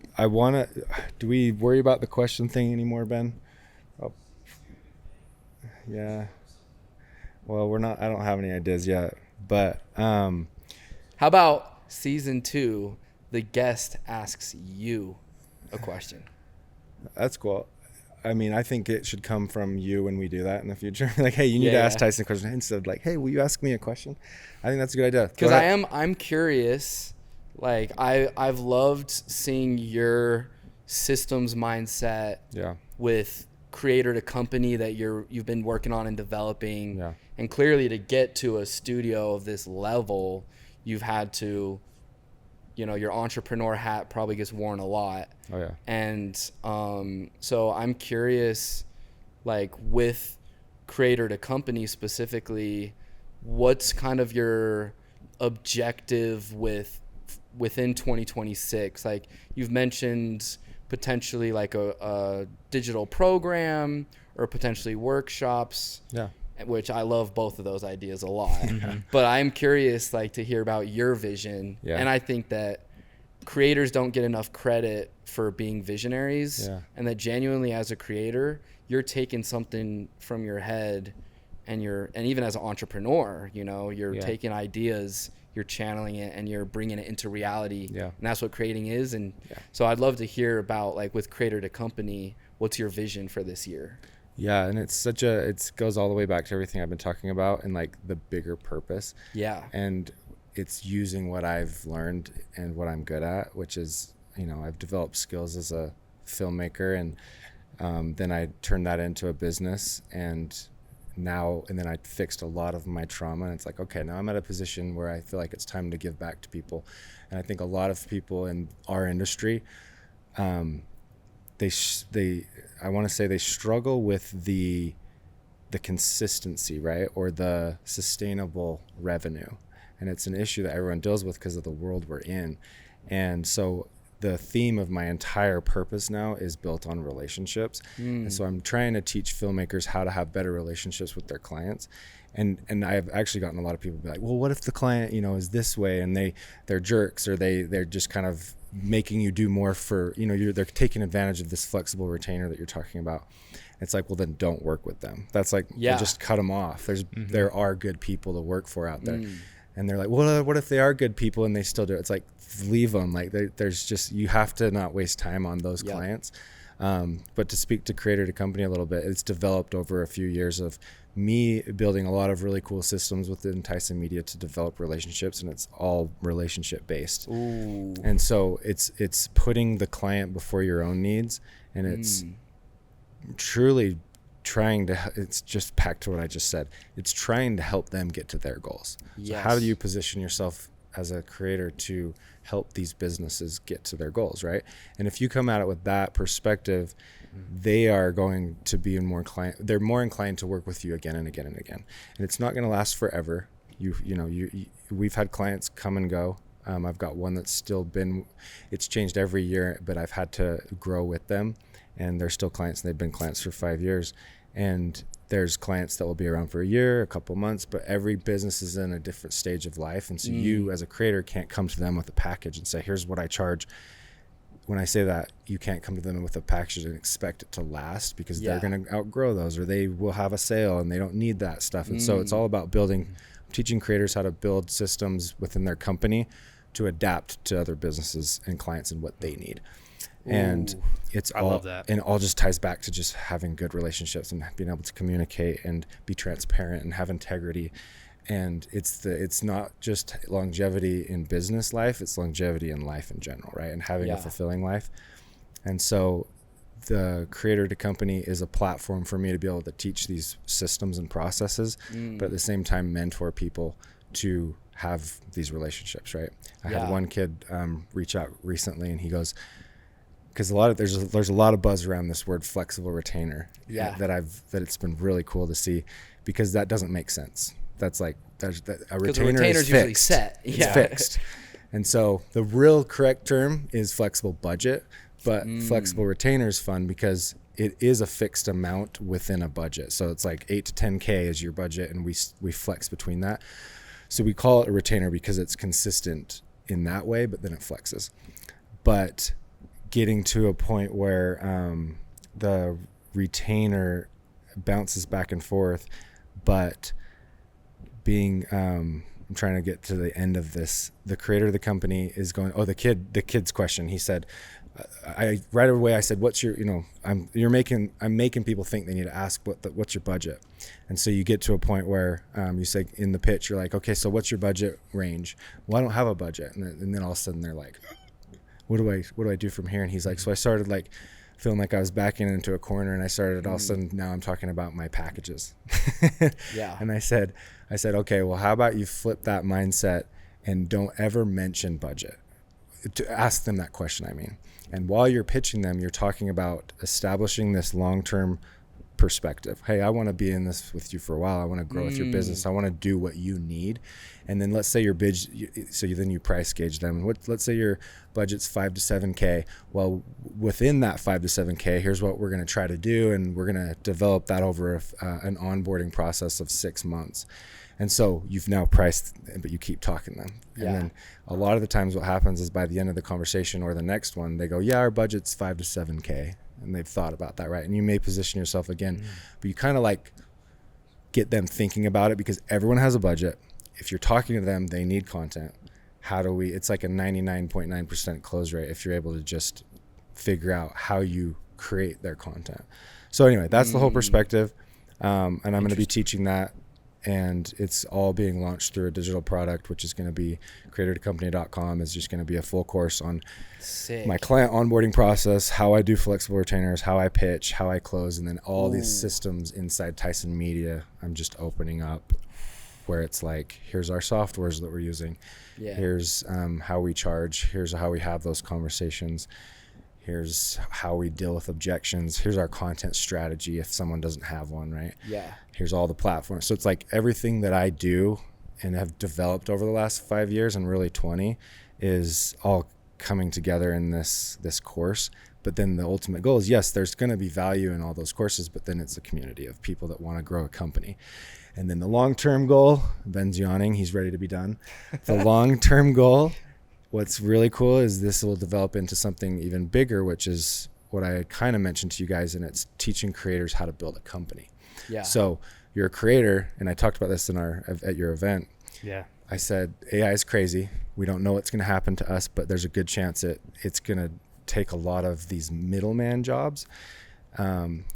we worry about the question thing anymore, Ben? Oh. Yeah. Well, I don't have any ideas yet, but, how about season 2, the guest asks you a question? That's cool. I mean, I think it should come from you when we do that in the future. Like, hey, you need to ask Tyson a question, instead of like, hey, will you ask me a question? I think that's a good idea. Because I'm curious. Like I've loved seeing your systems mindset with creator to company that you've been working on and developing. Yeah. And clearly to get to a studio of this level, you've had to, your entrepreneur hat probably gets worn a lot. Oh yeah. And so I'm curious, like with creator to company specifically, what's kind of your objective within 2026? Like you've mentioned potentially like a digital program or potentially workshops. Yeah. Which I love both of those ideas a lot. But I'm curious like to hear about your vision. Yeah. And I think that creators don't get enough credit for being visionaries. Yeah. And that genuinely as a creator, you're taking something from your head and even as an entrepreneur, you're taking ideas, you're channeling it, and you're bringing it into reality. Yeah. And that's what creating is. And so I'd love to hear about like with creator to company, what's your vision for this year? Yeah, and it goes all the way back to everything I've been talking about and like the bigger purpose. Yeah. And it's using what I've learned and what I'm good at, which is, I've developed skills as a filmmaker, and then I turned that into a business, and then I fixed a lot of my trauma, and it's like, okay, now I'm at a position where I feel like it's time to give back to people. And I think a lot of people in our industry, I want to say they struggle with the consistency, right? Or the sustainable revenue. And it's an issue that everyone deals with because of the world we're in. And so the theme of my entire purpose now is built on relationships. And so I'm trying to teach filmmakers how to have better relationships with their clients. And I've actually gotten a lot of people be like, well, what if the client, is this way, and they're jerks, or they're just kind of making you do more for, they're taking advantage of this flexible retainer that you're talking about. It's like, well, then don't work with them. That's like, just cut them off. There are good people to work for out there. And they're like, well, what if they are good people and they still do it? It's like, leave them. Like you have to not waste time on those clients. But to speak to creator to company a little bit, it's developed over a few years of me building a lot of really cool systems within Tyson Media to develop relationships, and it's all relationship based. Ooh. And so it's putting the client before your own needs, and it's truly it's just back to what I just said. It's trying to help them get to their goals. Yes. So how do you position yourself as a creator to help these businesses get to their goals, right? And if you come at it with that perspective, they are going to be more inclined to work with you again and again and again. And it's not going to last forever. we've had clients come and go. I've got one that's it's changed every year, but I've had to grow with them, and they're still clients, and they've been clients for 5 years. And there's clients that will be around for a year, a couple months, but every business is in a different stage of life. And so you as a creator can't come to them with a package and say, here's what I charge. When I say that, you can't come to them with a package and expect it to last, because they're going to outgrow those, or they will have a sale and they don't need that stuff. And so it's all about teaching creators how to build systems within their company to adapt to other businesses and clients and what they need. And I love that. And it all just ties back to just having good relationships and being able to communicate and be transparent and have integrity. And it's not just longevity in business life, it's longevity in life in general, right? And having a fulfilling life. And so the creator to company is a platform for me to be able to teach these systems and processes, but at the same time mentor people to have these relationships, right? I had one kid reach out recently, and he goes, because there's a lot of buzz around this word flexible retainer that it's been really cool to see, because that doesn't make sense. That's like a retainer is fixed. Usually set. It's fixed. And so the real correct term is flexible budget, but flexible retainer is fun because it is a fixed amount within a budget. So it's like 8 to 10K is your budget, and we flex between that. So we call it a retainer because it's consistent in that way, but then it flexes. But getting to a point where the retainer bounces back and forth, but being I'm trying to get to the end of this. The creator of the company is going, the kid's question. He said, right away I said, what's your, I'm making people think they need to ask what's your budget. And so you get to a point where you say in the pitch, you're like, okay, so what's your budget range? Well, I don't have a budget. And then all of a sudden they're like, what do I do from here? And he's like, so I started like feeling like I was backing into a corner, and I started all of a sudden, now I'm talking about my packages. And I said, okay, well, how about you flip that mindset and don't ever mention budget? To ask them that question, I mean. And while you're pitching them, you're talking about establishing this long-term perspective. Hey, I want to be in this with you for a while. I want to grow with your business. I want to do what you need. And then let's say your bid, then you price gauge them. Let's say your budget's 5 to 7K. Well, within that 5 to 7K, here's what we're going to try to do. And we're going to develop that over an onboarding process of 6 months. And so you've now priced, but you keep talking to them. And then a lot of the times what happens is by the end of the conversation or the next one, they go, yeah, our budget's 5 to 7K. And they've thought about that, right? And you may position yourself again, but you kind of like get them thinking about it, because everyone has a budget. If you're talking to them, they need content. It's like a 99.9% close rate if you're able to just figure out how you create their content. So anyway, that's the whole perspective. And I'm going to be teaching that. And it's all being launched through a digital product, which is going to be creatortocompany.com. is just going to be a full course on my client onboarding process, how I do flexible retainers, how I pitch, how I close, and then all these systems inside Tyson Media. I'm just opening up where it's like, here's our softwares that we're using. Here's how we charge. Here's how we have those conversations. Here's how we deal with objections. Here's our content strategy if someone doesn't have one, right? Here's all the platforms. So it's like everything that I do and have developed over the last 5 years, and really 20, is all coming together in this course. But then the ultimate goal is, yes, there's going to be value in all those courses, but then it's a community of people that want to grow a company. And then the long-term goal, Ben's yawning, he's ready to be done. The long-term goal, what's really cool is this will develop into something even bigger, which is what I kind of mentioned to you guys, and it's teaching creators how to build a company. So you're a creator, and I talked about this at your event. I said, AI is crazy. We don't know what's going to happen to us, but there's a good chance it's going to take a lot of these middleman jobs,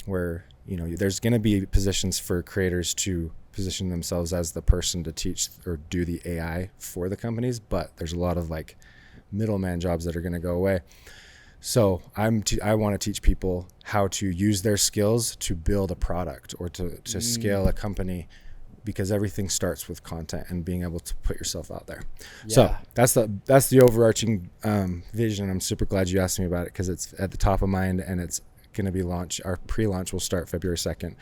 where there's going to be positions for creators to position themselves as the person to teach or do the AI for the companies, but there's a lot of like middleman jobs that are going to go away. So I want to teach people how to use their skills to build a product or to scale a company, because everything starts with content and being able to put yourself out there. So that's the overarching vision. I'm super glad you asked me about it, because it's at the top of mind, and it's going to be launched. Our pre-launch will start February 2nd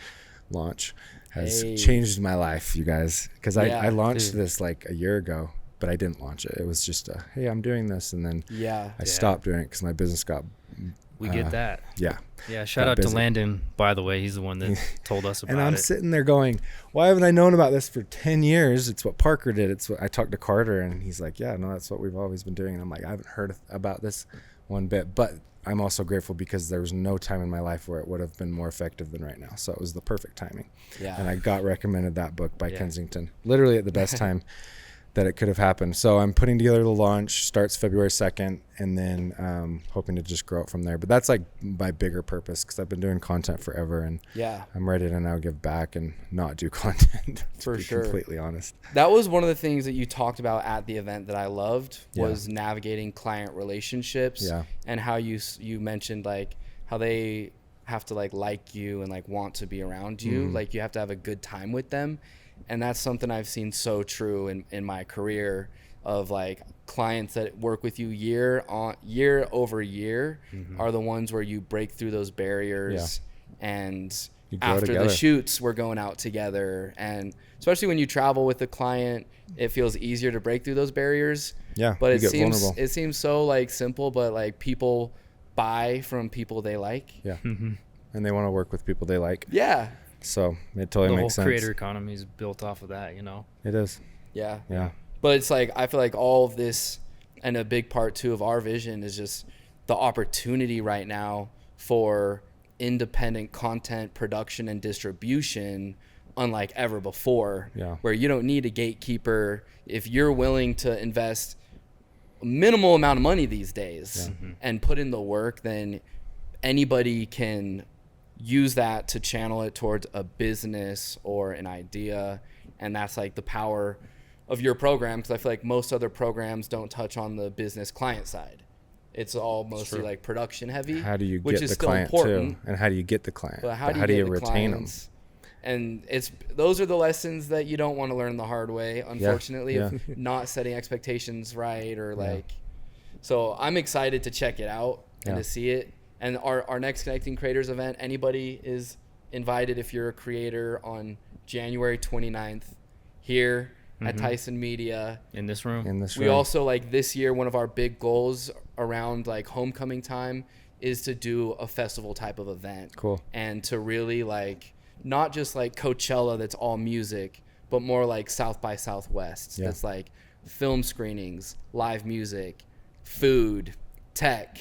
launch. has changed my life, you guys. Because I launched this like a year ago, but I didn't launch it. It was just hey, I'm doing this. And then I stopped doing it because my business got... We get that. Yeah. Yeah. Shout out to Landon, by the way. He's the one that told us about it. And I'm sitting there going, why haven't I known about this for 10 years? It's what Parker did. It's what I talked to Carter, and he's like, yeah, no, that's what we've always been doing. And I'm like, I haven't heard about this one bit. But I'm also grateful because there was no time in my life where it would have been more effective than right now. So it was the perfect timing. Yeah. And I got recommended that book by Kensington, literally at the best time that it could have happened. So I'm putting together the launch, starts February 2nd, and then hoping to just grow it from there. But that's like my bigger purpose, because I've been doing content forever, and I'm ready to now give back and not do content, to be completely honest. That was one of the things that you talked about at the event that I loved, was navigating client relationships, and how you mentioned like how they have to like you and like want to be around you. Like you have to have a good time with them. And that's something I've seen so true in my career, of like clients that work with you year over year are the ones where you break through those barriers, and after the shoots we're going out together. And especially when you travel with the client, it feels easier to break through those barriers. But it seems so like simple, but like people buy from people they like. And they want to work with people they like. So it totally makes sense. The whole creator economy is built off of that, It is. Yeah. But it's like, I feel like all of this, and a big part too of our vision, is just the opportunity right now for independent content production and distribution unlike ever before, where you don't need a gatekeeper. If you're willing to invest a minimal amount of money these days and put in the work, then anybody can use that to channel it towards a business or an idea. And that's like the power of your program, because I feel like most other programs don't touch on the business client side. It's all mostly like production heavy. How do you get the client too? And how do you get the client? But how do you retain them? And those are the lessons that you don't want to learn the hard way, unfortunately, of not setting expectations right, or like. So I'm excited to check it out and to see it. And our next Connecting Creators event, anybody is invited if you're a creator, on January 29th here at Tyson Media. In this room. We also, like, this year, one of our big goals around like homecoming time is to do a festival type of event. Cool. And to really like, not just like Coachella that's all music, but more like South by Southwest. That's like film screenings, live music, food, tech,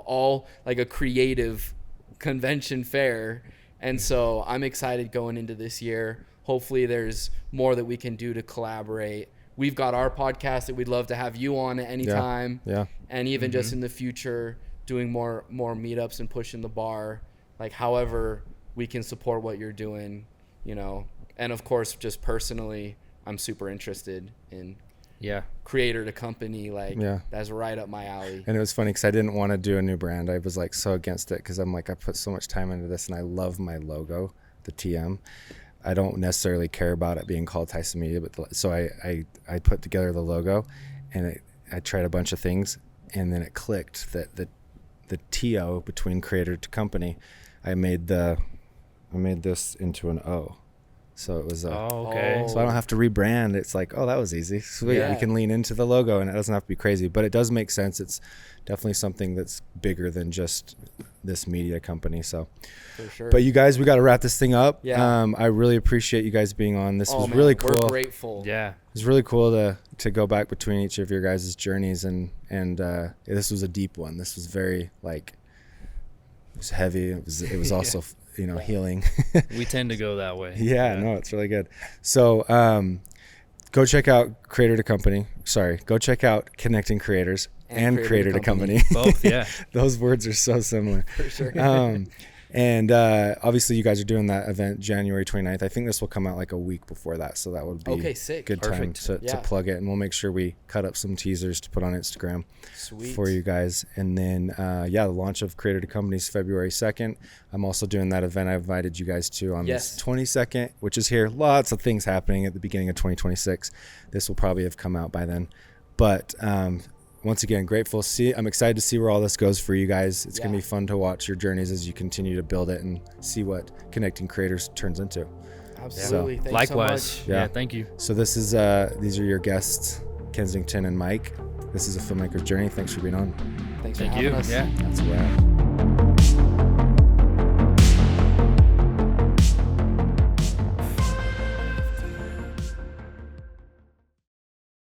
all like a creative convention fair. And so I'm excited going into this year. Hopefully there's more that we can do to collaborate. We've got our podcast that we'd love to have you on at any time. And even just in the future, doing more meetups and pushing the bar, like however we can support what you're doing, And of course, just personally, I'm super interested in creator to company, like that's right up my alley. And it was funny because I didn't want to do a new brand. I was like so against it, because I'm like, I put so much time into this, and I love my logo, the TM. I don't necessarily care about it being called Tyson Media, but so I put together the logo, and I tried a bunch of things, and then it clicked that the TO between creator to company, I made this into an O. So it was so I don't have to rebrand. It's like, that was easy. Sweet. We can lean into the logo, and it doesn't have to be crazy, but it does make sense. It's definitely something that's bigger than just this media company. So for sure. But you guys, we got to wrap this thing up. I really appreciate you guys being on. This was really cool. We're grateful. It was really cool to go back between each of your guys' journeys, and this was a deep one. This was very like, it was heavy. It was also healing. We tend to go that way. No, it's really good. So go check out go check out Connecting Creators and Creator to Company. Both, Those words are so similar. For sure. And obviously you guys are doing that event January 29th. I think this will come out like a week before that, so that would be good time to plug it. And we'll make sure we cut up some teasers to put on Instagram for you guys. And then the launch of Creator to Company is February 2nd. I'm also doing that event I invited you guys to on this 22nd, which is here. Lots of things happening at the beginning of 2026. This will probably have come out by then, but once again, grateful. I'm excited to see where all this goes for you guys. It's going to be fun to watch your journeys as you continue to build it and see what Connecting Creators turns into. Absolutely. So, Thanks likewise. so much. Yeah, thank you. So this is these are your guests, Kensington and Mike. This is a filmmaker's journey. Thanks for being on. Thanks for Thank having you. us. Yeah. That's a wrap.